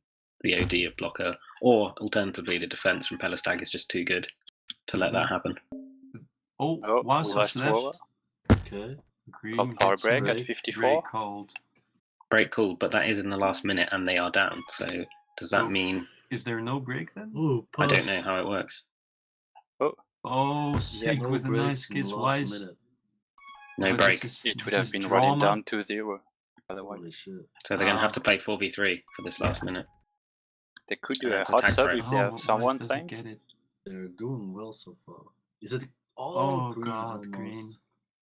OD of Blocker, or alternatively the defense from Pelistag, is just too good to let that happen. Wow, left. Okay. Green power break at 54. Break called, but that is in the last minute and they are down. So does that mean... Is there no break then? Ooh, I don't know how it works. Sig with a nice kiss. Wise. No break. It would have been running down to 0. Otherwise. Holy shit. So they're going to have to play 4v3 for this last minute. They could do a hot sub if they have someone playing. Get it. They're doing well so far. Is it? Green.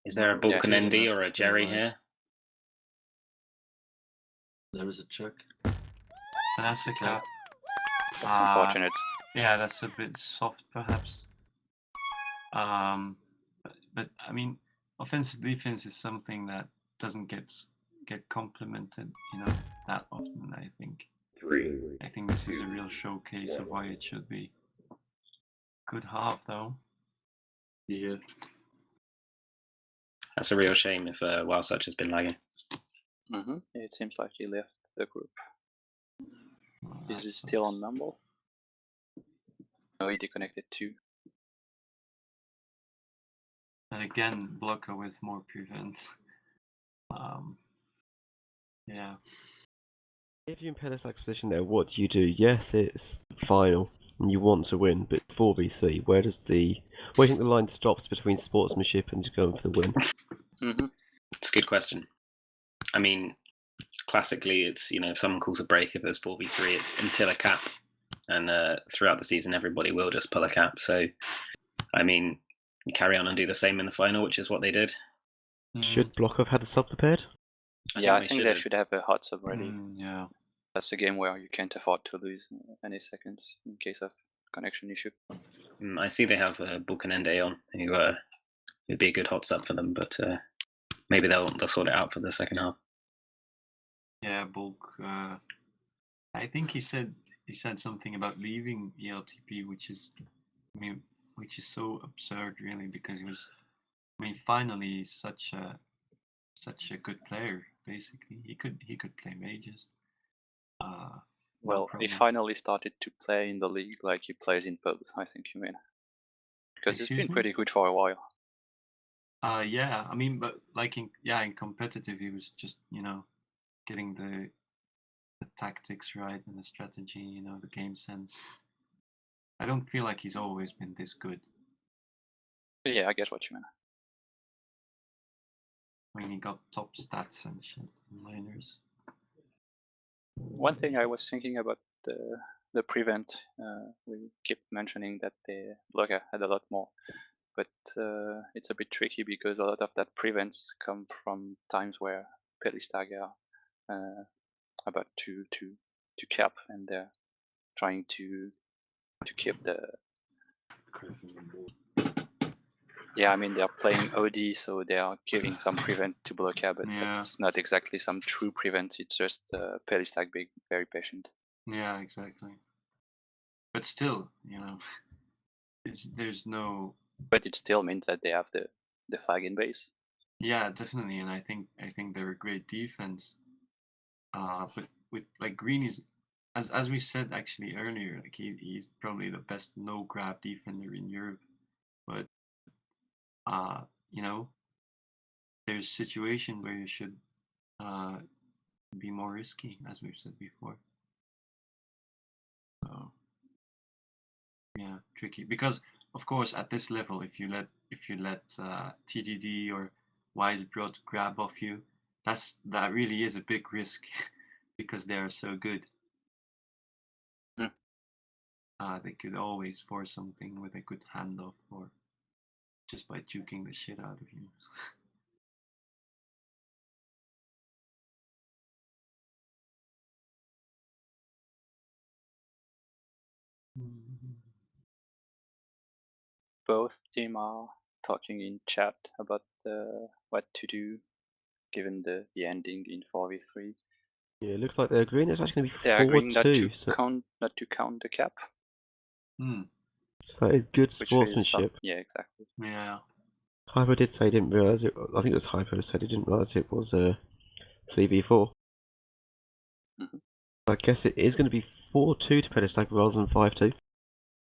Is there a Balkanendi or a Jerry here? There is a check. That's a cap. That's unfortunate. Yeah, that's a bit soft, perhaps. But I mean, offensive defense is something that doesn't get complimented, that often. I think. I think this is a real showcase of why it should be. Good half, though. Yeah. That's a real shame if Wildsuch has been lagging. It seems like he left the group. Is he still on Mumble? No, he deconnected too. And again, Blocka with more prevent. Yeah. If you're in Pelistag's position there, what do you do? Yes, it's final. and you want to win, but 4v3, where do you think the line stops between sportsmanship and just going for the win? It's a good question. I mean, classically, it's, if someone calls a break, if there's 4v3, it's until a cap. And throughout the season, everybody will just pull a cap. So, I mean, you carry on and do the same in the final, which is what they did. Should Blocka have had a sub prepared? I think they should have a hot sub ready. Yeah. That's a game where you can't afford to lose any seconds in case of connection issue. I see they have Bulkanende on, who would be a good hot sub for them, but maybe they'll sort it out for the second half. Yeah, Bulk. I think he said something about leaving ELTP, which is so absurd, really, because he was. Finally, he's such a good player. Basically, he could play mages. Well, he finally started to play in the league like he plays in pubs, I think you mean. Because he's been pretty good for a while. Yeah, but like in competitive, he was just, getting the tactics right and the strategy, the game sense. I don't feel like he's always been this good. Yeah, I get what you mean. He got top stats and shit in minors. One thing I was thinking about the prevent, we keep mentioning that the Blocka had a lot more, but it's a bit tricky because a lot of that prevents come from times where Pelistag are about to cap, and they're trying to keep the. Yeah, they're playing OD, so they are giving some prevent to Blocka, but that's not exactly some true prevent. It's just Pelistag being very patient. Yeah, exactly. But still, there's no. But it still means that they have the flag in base. Yeah, definitely, and I think they're a great defense. With like Green is, as we said actually earlier, like he's probably the best no grab defender in Europe, but there's a situation where you should be more risky, as we've said before. So yeah, tricky because of course at this level, if you let TDD or Wisebroad grab off you, that really is a big risk because they are so good. They could always force something with a good handoff or just by juking the shit out of you. Both teams are talking in chat about what to do given the ending in 4v3. Yeah, it looks like they're agreeing it's actually going to be 4-2. They're agreeing not to so... count the cap. So that is good sportsmanship. Yeah, exactly. Yeah. Hyper did say he didn't realise it. I think it was Hyper who said he didn't realise it was 3v4. I guess it is going to be 4-2 to Pelistag rather than 5-2,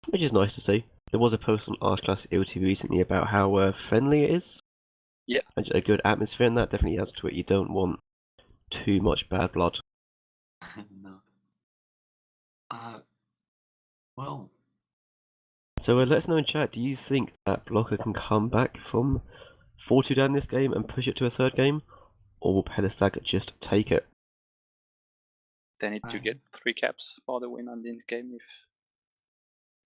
which is nice to see. There was a post on Archclass ELTP recently about how friendly it is. Yeah. And just a good atmosphere, and that definitely adds to it. You don't want too much bad blood. No. Well. So let us know in chat, do you think that Blocka can come back from 4-2 down this game and push it to a third game? Or will Pelistag just take it? They need to get 3 caps for the win on this game if...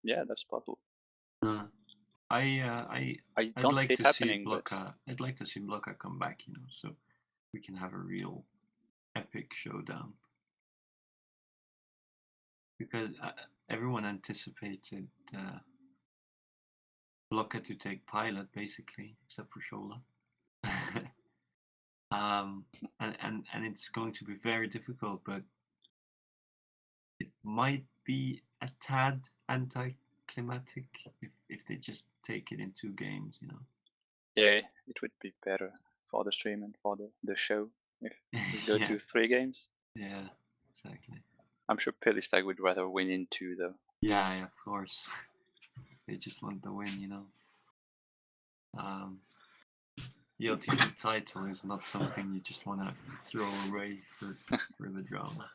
Yeah, that's possible. I don't like see it happening, Blocka. I'd like to see Blocka come back, so we can have a real epic showdown. Because everyone anticipated Blocka to take pilot, basically, except for Shola. And it's going to be very difficult, but it might be a tad anticlimactic if they just take it in 2 games, Yeah, it would be better for the stream and for the show if we go to 3 games. Yeah, exactly. I'm sure Pelistag would rather win in 2 though. Yeah, of course. They just want the win, ELTP title is not something you just want to throw away for the drama.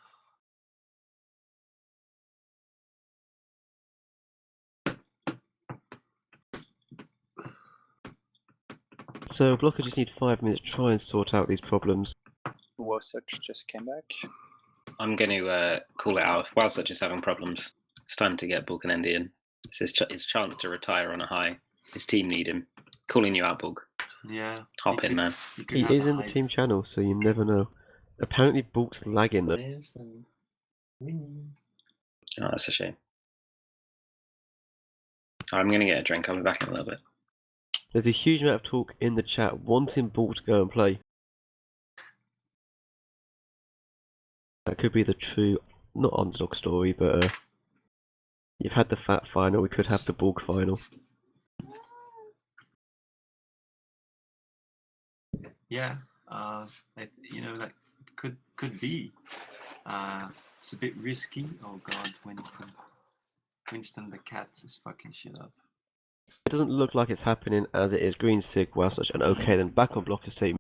So Blocka just need 5 minutes to try and sort out these problems. Wasatch just came back. I'm going to call it out. While such is having problems, it's time to get Bulk and Endy in. It's his chance to retire on a high. His team need him. Calling you out, Bulk. Yeah. Hop in, man. He is in the team channel, so you never know. Apparently Bulk's lagging though. Oh, that's a shame. I'm going to get a drink. I'll be back in a little bit. There's a huge amount of talk in the chat wanting Bulk to go and play. That could be the true, not underdog story, but you've had the Fat final, we could have the Bulk final. Yeah. That could be. It's a bit risky. Oh God, Winston. Winston the cat is fucking shit up. It doesn't look like it's happening as it is. Green Sig, Wasatch, and okay, then back on Blocker's team.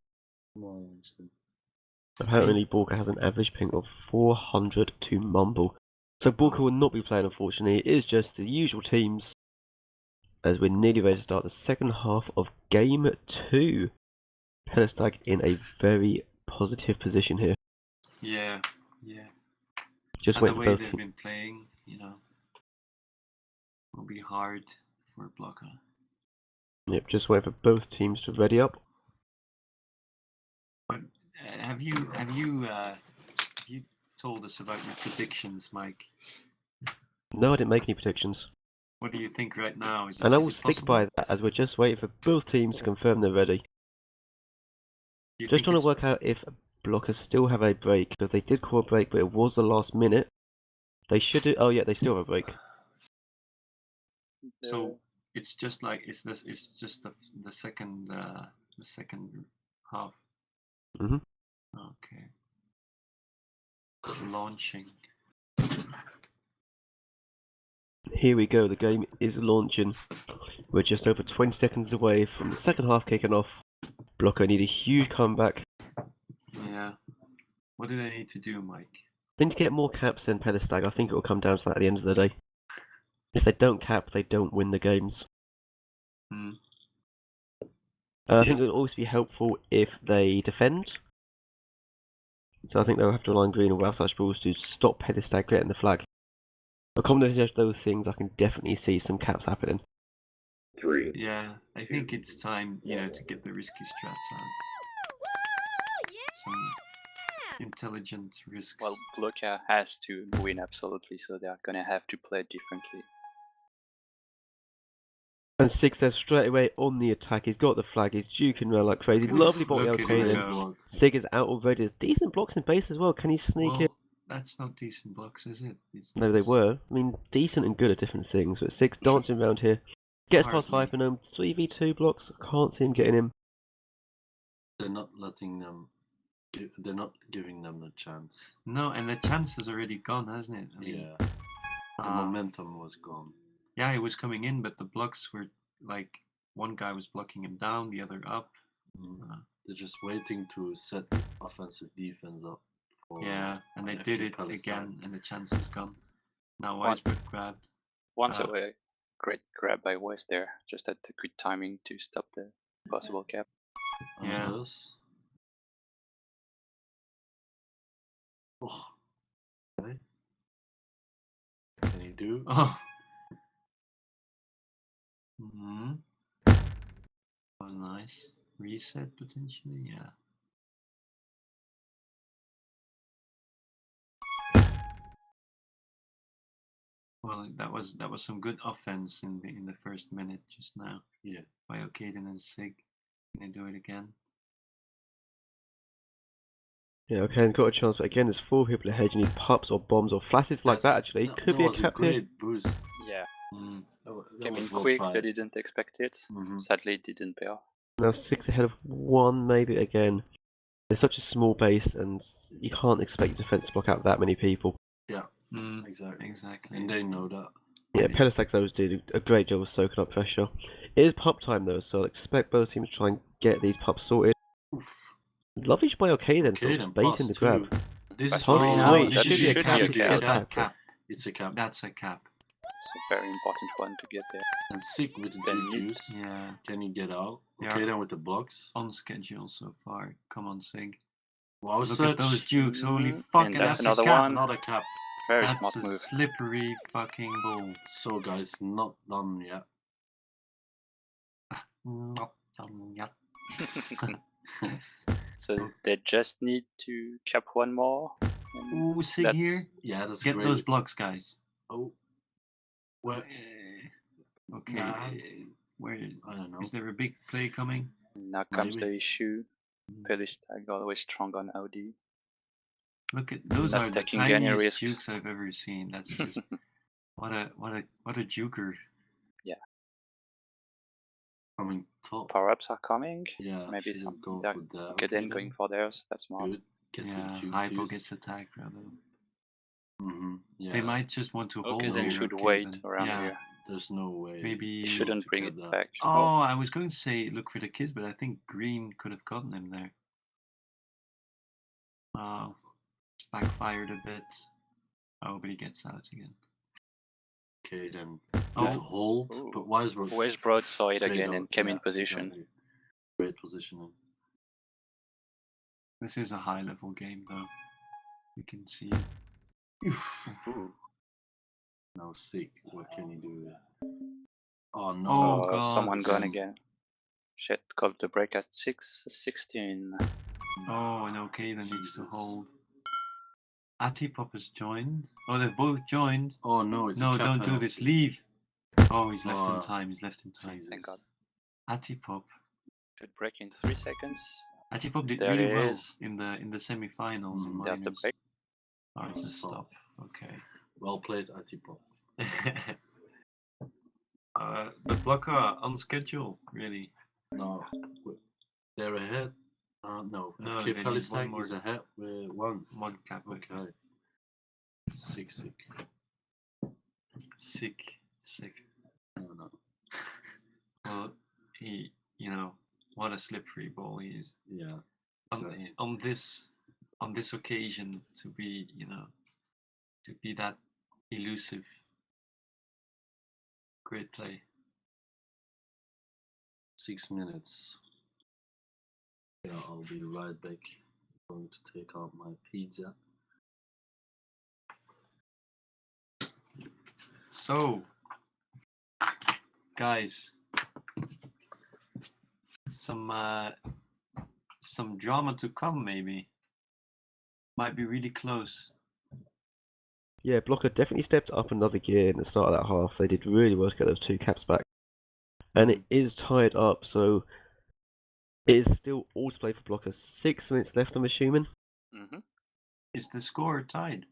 Apparently, Bulka has an average ping of 400 to Mumble. So Bulka will not be playing, unfortunately. It is just the usual teams as we're nearly ready to start the second half of Game 2. Pelistag in a very positive position here. Yeah. Just And wait the for way both they've teams. been playing, will be hard for Blocka. Yep, just wait for both teams to ready up. But have you told us about your predictions, Mike? No, I didn't make any predictions. What do you think right now? Is And I is will it stick possible? by that as we're just waiting for both teams to confirm they're ready. Do you Just think trying to it's- work out if Blockers still have a break, because they did call a break, but it was the last minute. They should do. Oh yeah, they still have a break. So it's just like it's just the second half. Mhm. Okay. Launching. Here we go. The game is launching. We're just over 20 seconds away from the second half kicking off. Blocker need a huge comeback. Yeah. What do they need to do, Mike? They need to get more caps than Pelistag. I think it will come down to that at the end of the day. If they don't cap, they don't win the games. Hmm. I think it would also be helpful if they defend. So I think they'll have to rely on green or Welsh balls to stop Pelistag getting the flag. A combination of those things, I can definitely see some caps happening. 3. Yeah, I think it's time, to get the risky strats out. Some intelligent risks. Well, Blocka has to win absolutely, so they're gonna have to play differently. And Sig says straight away on the attack, he's got the flag, he's duking around like crazy. Oof, Lovely block, look at okay him then. go. Sig is out already. There's decent blocks in base as well. Can he sneak Well, it? that's not decent blocks, is it? No, they were. I mean, decent and good are different things. But Sig's dancing around here. Gets past Hardly. Hypernome. 3v2 blocks. Can't see him getting him. They're not letting them. They're not giving them a chance. No, and the chance has already gone, hasn't it? I mean, Yeah, the momentum was gone. Yeah, he was coming in, but the blocks were like one guy was blocking him down, the other up. They're just waiting to set offensive defense up. For, Yeah, and they FK did it Pelistag. again, and the chance is gone. Now One- Weisberg grabbed. Once away, great grab by West there, just at the good timing to stop the possible cap. Yeah. Anders. Oh. Okay. Can he do? Oh. Hmm. Oh, nice. Reset potentially, yeah. Well, that was some good offense in the first minute just now. Yeah. By Okaden and Sig. Can they do it again? Yeah, okay, he's got a chance, but again, there's 4 people ahead. You need pups or bombs or flashes like that, actually. Could be a was cap great here. boost. Yeah, That came in was well quick, tried. they didn't expect it. Sadly, it didn't pay off. Now 6 ahead of 1, maybe again. There's such a small base, and you can't expect your defense to block out that many people. Yeah, Mm, exactly. exactly. And they know that. Yeah, Pelistag's always do a great job of soaking up pressure. It is pup time though, so I'll expect both teams to try and get these pups sorted. Oof. Lovely shot by Okaden, Okay, sort then of baiting the grab. This is Pass really three, nice. it should be a cap, should be a Get cap. that cap. It's a cap. That's a cap. It's a very important one to get there. And sick with the Then juice. Yeah. Can you get out? They Okay, are then with the blocks. on schedule so far. Come on, Sig. Wow, Look at those jukes. Holy Mhm. fuck, And and that's that's a another cap. one. Another cap. Very That's smart a move. slippery fucking ball. So guys, not done yet. Not done yet. So they just need to cap one more. and Ooh, Sig that's- here. Yeah, that's Get great. those blocks, guys. Oh. Well, Okay. Nah. Where I don't know. is there a big play coming? Now comes Maybe. the issue. Pelistag always strong on Audi. Look at those Not are the taking any tiniest risks. jukes I've ever seen. That's just what a juker. Coming top. Power-ups are coming. Yeah, Maybe should some go they're for that. Gaden Okay, going then. for theirs. That's smart. Good. Gets Yeah, the juke Hypo juice. gets attacked rather. Yeah. They might just want to hold. Okay, they here, should okay, wait then. around Yeah, here. There's no way. maybe Shouldn't to bring get it that. back. Oh, I was going to say look for the kids, but I think Green could have gotten him there. Oh, it's backfired a bit. Oh, but he gets out again. Okay, then. Oh. Good hold. Ooh. But Weisbrod. Weisbrod saw it played again out. and came in Yeah, position. exactly. Great positioning. This is a high level game though. You can see. Ooh. Now sick. What can he do? Oh no. Oh, Oh, God. someone gone again. Shit, called the break at 6:16. Oh, and okay, then needs to Jesus. hold. Atipop has joined. Oh, they've both joined. Oh no, it's No, a cap don't do penalty. this. Leave. Oh, he's left in Oh, time. He's left in time. Jesus. Thank God. Atipop. Should break in 3 seconds. Atipop did There really it well is. in the semi-finals and There's the minors. break. Oh, it's a Stop. stop. Okay. Well played, Atipo. But Blocka on schedule, really. No, they're ahead. No, No, FK they need one Pelistag more. is ahead with one. One cap. Okay. Sick. Sick. I don't know. Well, he, what a slippery ball he is. Yeah. On this occasion to be, to be that elusive. Great play. 6 minutes. Yeah, I'll be right back. I'm going to take out my pizza. So, guys, some drama to come maybe. Might be really close. Yeah, Blocka definitely stepped up another gear in the start of that half. They did really well to get those 2 caps back. And it is tied up, so it is still all to play for Blocka. 6 minutes left, I'm assuming. Is the score tied?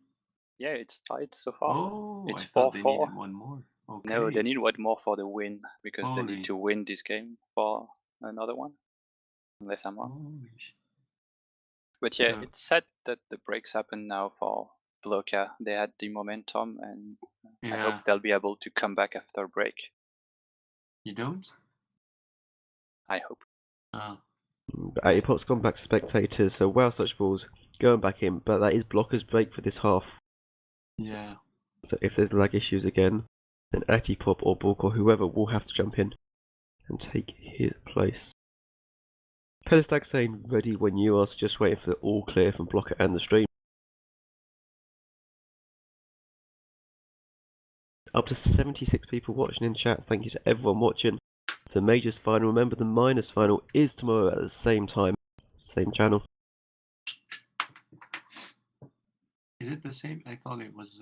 Yeah, it's tied so far. Oh, It's I thought they 4-4. needed one more. Okay. No, they need one more for the win because they Holy. need to win this game for another one. Unless I'm wrong. Holy shit. But yeah, So- it's sad that the breaks happen now for Blocka. They had the momentum and I Yeah. hope they'll be able to come back after a break. You don't? I hope. Oh. Atipop's gone back to spectators, so wow, such balls going back in. But that is Blocka's break for this half. Yeah. So if there's lag issues again, then Atipop or Bulk or whoever will have to jump in and take his place. Pelistag saying ready when you are, so just waiting for the all clear from Blocka and the stream. Up to 76 people watching in chat. Thank you to everyone watching. The majors final. Remember, the minors final is tomorrow at the same time, same channel. Is it the same? I thought it was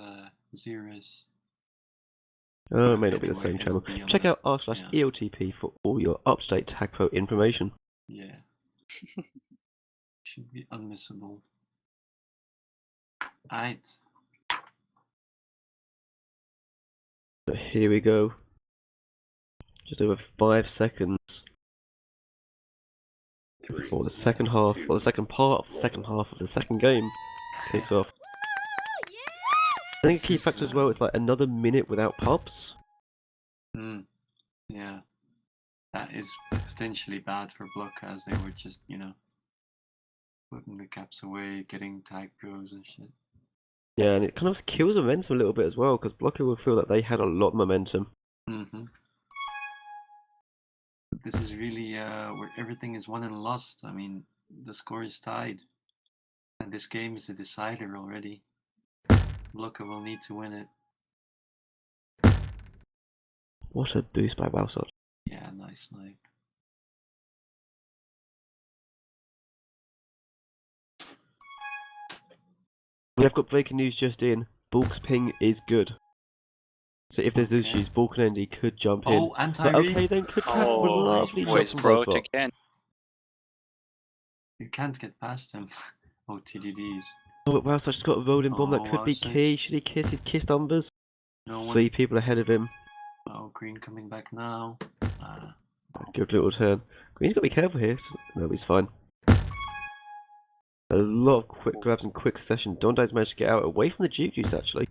Xeris. Oh, it may not be the Anyway, same channel. it'll be on Check that- out r/ELTP for all your up-to-date TagPro information. Yeah. Should be unmissable. Alright. But here we go. Just over 5 seconds before the second half, or the second part of the second half of the second game kicks off. I think a key This is, factor as well is like another minute without pops. Yeah. That is potentially bad for Blocka as they were just, putting the caps away, getting TagPros and shit. Yeah, and it kind of kills momentum a little bit as well, because Blocka will feel that they had a lot of momentum. This is really where everything is won and lost. I mean, the score is tied. And this game is a decider already. Blocka will need to win it. What a boost by Balsot. Yeah, nice snipe. We have got breaking news just in. Bulk's ping is good. So if there's Okay. issues, Bulk and Andy could jump in. Oh, But anti-read. okay then, could have a Oh, lovely shot voice from broke Buzzbot. again. You can't get past him. Oh, TDDs. Oh, but Balsot just got a rolling bomb that Oh, could be Wowzers. key. Should he kiss his kissed umbers? No one. 3 people ahead of him. Oh, green coming back now. Good little turn. Green's got to be careful here. No, he's fine. A lot of quick grabs in quick succession. Dondi's managed to get out away from the Duke Juice actually.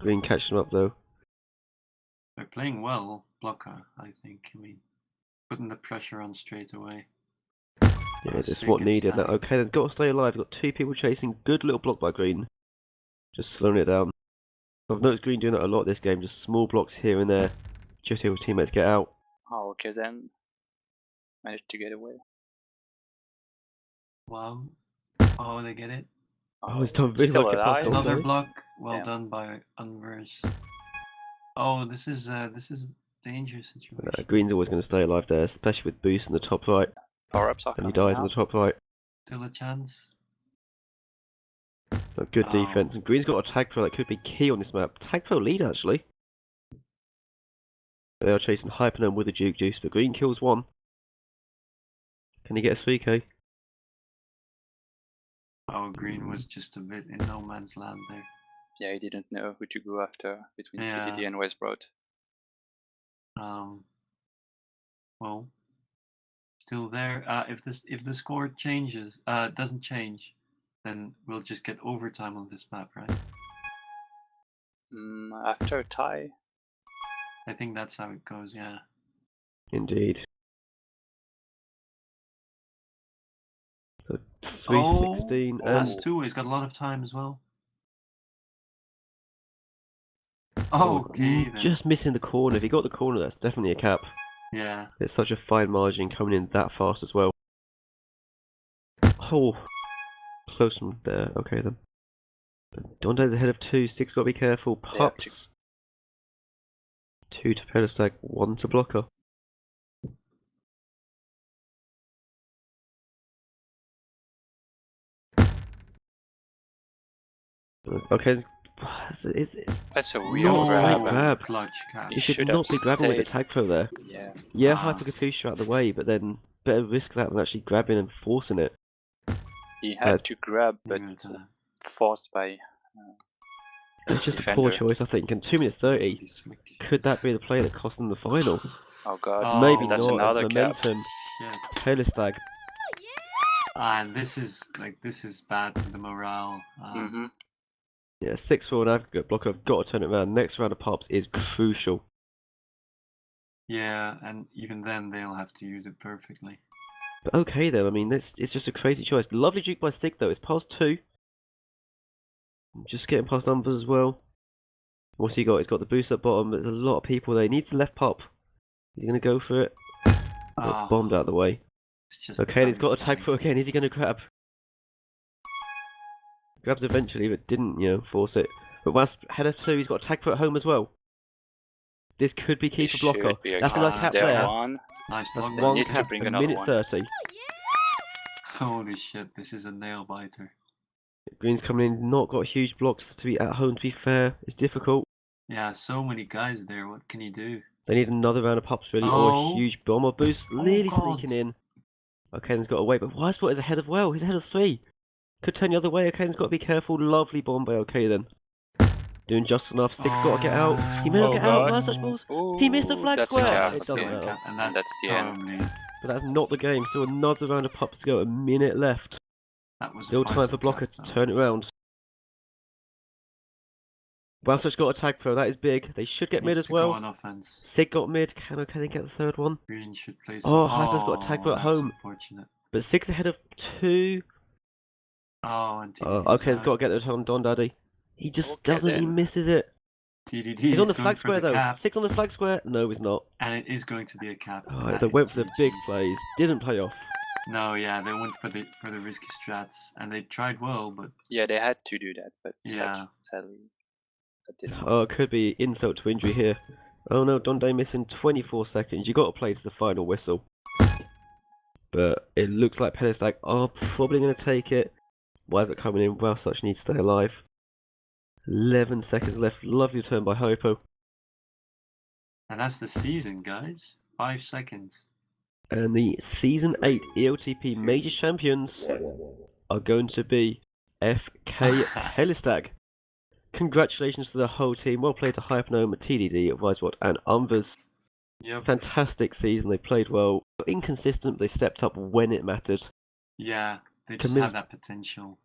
Green catches him up though. They're playing well, Blocka, I think. I mean, putting the pressure on straight away. Yeah, that's Sick what and needed. Now, stacked. okay, they've got to stay alive. Got 2 people chasing. Good little block by Green. Just slowing it down. I've noticed Green doing that a lot this game. Just small blocks here and there. Just here with teammates get out. Oh, okay then. Managed to get away. Wow. Oh, they get it. Oh, it's done really Still well to get past alive. Another Dondi. block. Well Yeah. done by Unverse. Oh, this is a dangerous situation. Green's always going to stay alive there, especially with boost in the top right. Power-ups are And he coming dies in now. the top right. Still a chance. But good Oh. defense. And Green's got a TagPro that could be key on this map. TagPro lead actually. They are chasing Hypernome with the Duke Juice, but Green kills 1. Can he get a 3k? Oh, green was just a bit in no man's land there. Yeah, he didn't know who to go after between Yeah. TDD and Westbroad. Well, still there. If the score changes, doesn't change, then we'll just get overtime on this map, right? After a tie, I think that's how it goes. Yeah. Indeed. So 316 Oh, and has 2. He's got a lot of time as well. Okay, then. just missing the corner. If he got the corner, that's definitely a cap. Yeah. It's such a fine margin coming in that fast as well. Oh, close from there. Okay then. Dante's ahead of 2. 6 got to be careful. They have to- Pups. 2 to Pelistag, 1 to Blocka. Okay, it's that's a No, real great grab. grab. Clutch cap. you He should should not have be grabbing with the stayed. TagPro there. Yeah. Yeah, Ah. Hypercapuche out the way, but then better risk that than actually grabbing and forcing it. He had Uh, to grab, but forced by. It's just a poor Defender. choice, I think. And 2 minutes 30, could that be the play that cost them the final? Oh god. Oh, Maybe that's not. another As cap. momentum, Shit. Pelistag. And this is bad for the morale. Yeah, 6-4 and aggregate blocker. I've got to turn it around. Next round of pops is crucial. Yeah, and even then they'll have to use it perfectly. But okay then, I mean, it's just a crazy choice. Lovely juke by Sig though. It's past 2. Just getting past numbers as well. What's he got? He's got the boost up bottom. There's a lot of people there. He needs the left pop. He's going to go for it. Ah, Bombed out of the way. it's just Okay, he's got a bad TagPro again. Is he going to grab? Grabs eventually, but didn't, force it. But whilst header 2, he's got a TagPro at home as well. This could be key This for Blocka. should be a That's another cap there there. one. Nice That's block. one need to cap, bring a another minute one. 30. Holy shit, this is a nail biter. Green's coming in, not got huge blocks to be at home, to be fair. It's difficult. Yeah, so many guys there. What can you do? They need another round of pops, really, or Oh. a huge bomb or boost. Nearly God. sneaking in. Okane's got away, but Wiseport is ahead of well. He's ahead of 3. Could turn the other way. Okane's got to be careful. Lovely bomb by OK then. Doing just enough. 6 got to get out. He may not Oh, get out. God. Nice touch balls. Ooh, He missed the flag that's square. A cap. It That's doesn't the matter. cap, and That's the end. probably- But that's not the game. Still another round of pops to go. A minute left. That was a Still time vital for Blocka cap, to though. turn it around. Wowsuch got a TagPro. That is big. They should get mid Needs as to go well. on offense. Sig got mid. Can they get the third one? Green should play. Oh, Hyper's got a TagPro at that's home. Unfortunate. But 6 ahead of 2. Oh, and Okay, they've got to get this on Don Daddy. He just Okay, doesn't. He then. misses it. TDD He's is on the going flag for square the though. cap, 6 on the flag square. No, he's not. and it is going to be a cap. Oh, That they is went for the big GG. plays. Didn't pay off. No, yeah, they went for the risky strats, and they tried well, but Yeah, they had to do that, but Yeah. sadly, that didn't. Oh, it could be insult to injury here. Oh no, Donde missing 24 seconds. You got to play to the final whistle. But it looks like Pelistag are probably going to take it. Why is it coming in? Well, such needs to stay alive. 11 seconds left. Lovely turn by Hypo. and that's the season, guys. 5 seconds. And the Season 8 ELTP Major Champions are going to be FK Pelistag. Congratulations to the whole team. Well played to Hypnome, TDD, Viswat, and Umvers. Yep. Fantastic season. They played well. Inconsistent, but they stepped up when it mattered. Yeah, they just have that potential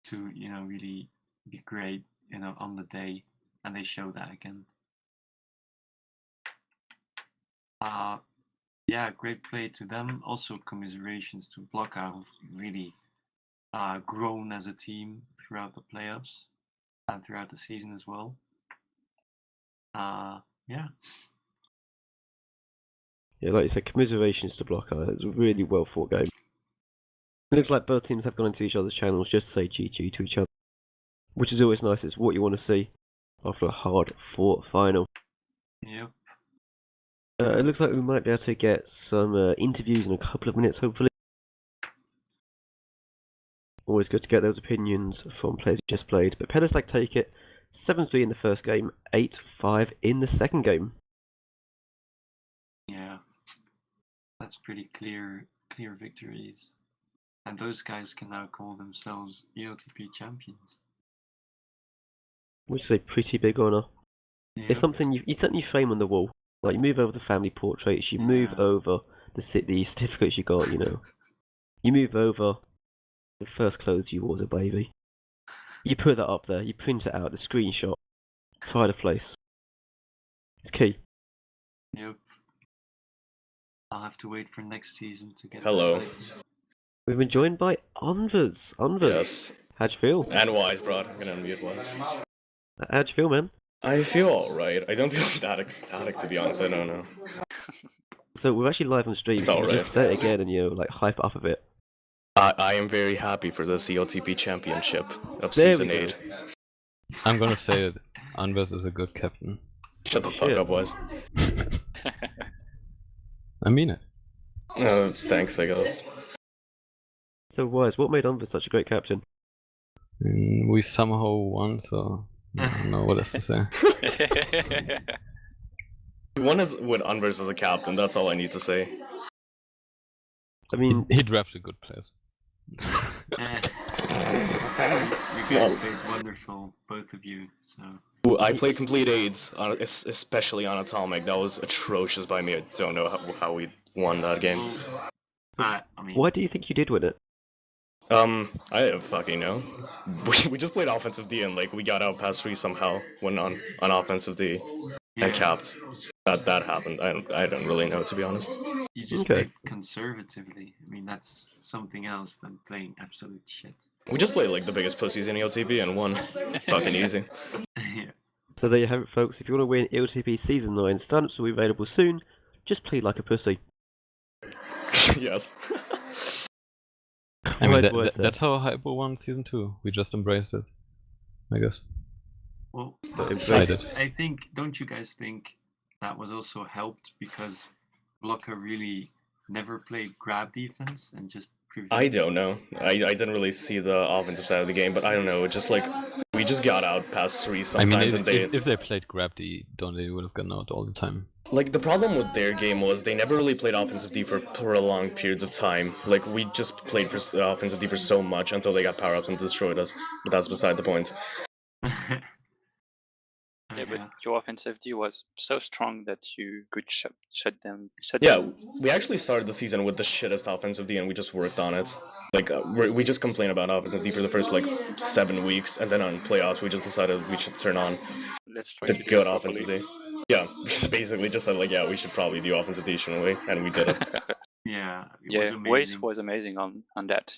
to, really be great, on the day, and they show that again. Yeah, great play to them. Also, commiserations to Blocka, who've really grown as a team throughout the playoffs and throughout the season as well. Yeah. Yeah, like you said, commiserations to Blocka. It was a really well fought game. It looks like both teams have gone into each other's channels just to say GG to each other, which is always nice. It's what you want to see after a hard fought final. Yep. It looks like we might be able to get some interviews in a couple of minutes, hopefully. Always good to get those opinions from players who just played. But Pelistag take it 7-3 in the first game, 8-5 in the second game. Yeah. That's pretty clear victories. And those guys can now call themselves ELTP champions. Which is a pretty big honour. Yep. It's something you certainly frame on the wall. Like, you move over the family portraits, you move over the certificates you got, You move over the first clothes you wore as a baby. You put that up there, you print it out, the screenshot, pride of place. It's key. Yep. I'll have to wait for next season to get Hello. that. We've been joined by Unvers. Yes. How'd you feel? And Wise, bro. I'm gonna unmute Wise. How'd you feel, man? I feel alright. I don't feel that ecstatic, to be honest. I don't know. So we're actually live on stream, so we'll just say it again and, hype it up a bit. I am very happy for the ELTP championship of There Season we go. 8. I'm gonna say it. Anvers is a good captain. Shut the fuck up, Wise. I mean it. Thanks, I guess. So, Wise, what made Unvers such a great captain? We somehow won, so I don't know what else to say. One is with Unvers as a captain, that's all I need to say. I mean, He drafted good players. You guys played wonderful, both of you. So I played complete aids, especially on Atomic. That was atrocious by me. I don't know how we won that game. I mean, why do you think you did win it? I don't fucking know. We just played offensive D and we got out past 3 somehow when on offensive D and capped. That happened. I don't really know, to be honest. You just played conservatively. I mean, that's something else than playing absolute shit. We just played the biggest pussies in ELTP and won. Fucking easy. Yeah. So there you have it, folks. If you want to win ELTP Season 9, stand-ups will be available soon. Just play like a pussy. Yes. I mean, Wise that's how Hypo won Season 2. We just embraced it, I guess. Well, Excited. I think, don't you guys think that was also helped because Blocka really never played grab defense and just I don't know. I didn't really see the offensive side of the game, but I don't know. It's just we just got out past 3 sometimes, I mean, and if they played grab D, don't they would have gotten out all the time. the problem with their game was they never really played offensive D for prolonged periods of time. We just played for offensive D for so much until they got power-ups and destroyed us, but that's beside the point. Yeah, but your offensive D was so strong that you could shut them. We actually started the season with the shittest offensive D, and we just worked on it. We just complained about offensive D for the first 7 weeks, and then on playoffs we just decided we should turn on the good offensive D. Yeah, basically just said we should probably do offensive D, shouldn't we? And we did it. Yeah, Waze was amazing on that.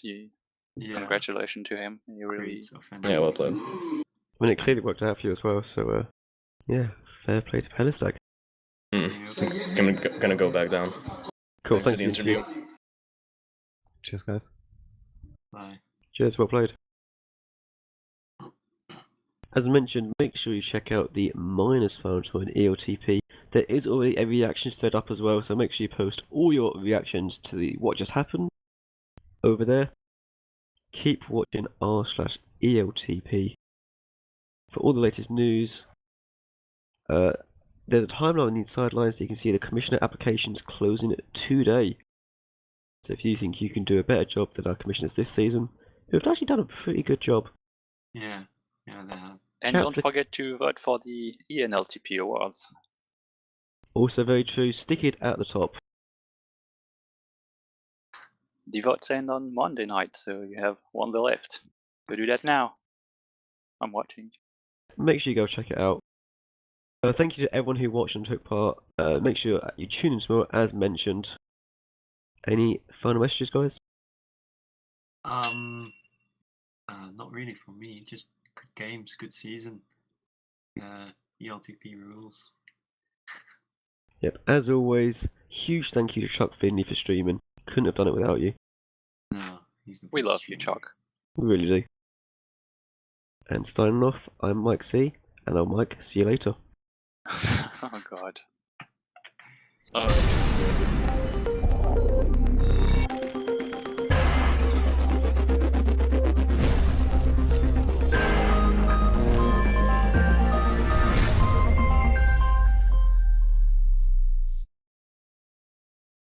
Yeah. Congratulations to him. He really Creates offensive. Yeah, well played. I mean, it clearly worked out for you as well. So, yeah, fair play to Pelistag. I'm gonna go back down. Cool. Thanks for Thanks the for the interview. Cheers, guys. Bye. Cheers. Well played. As mentioned, make sure you check out the minors forum for an ELTP. There is already a reactions thread up as well, so make sure you post all your reactions to the what just happened over there. Keep watching r/ELTP for all the latest news. There's a timeline on the sidelines so you can see the commissioner applications closing today. So if you think you can do a better job than our commissioners this season, who've actually done a pretty good job. Yeah, they have. And Shouts don't to- forget to vote for the ENLTP awards. Also very true, stick it at the top. The votes end on Monday night, so you have one day left. Go do that now. I'm watching. Make sure you go check it out. Thank you to everyone who watched and took part. Make sure you tune in tomorrow as mentioned. Any final messages, guys? Not really for me. Just good games, good season. ELTP rules. Yep, as always, huge thank you to Chuck Finley for streaming. Couldn't have done it without you. No, he's the We best love you, streamer. Chuck. We really do. And signing off, I'm Mike C, and I'm Mike. See you later. Oh god.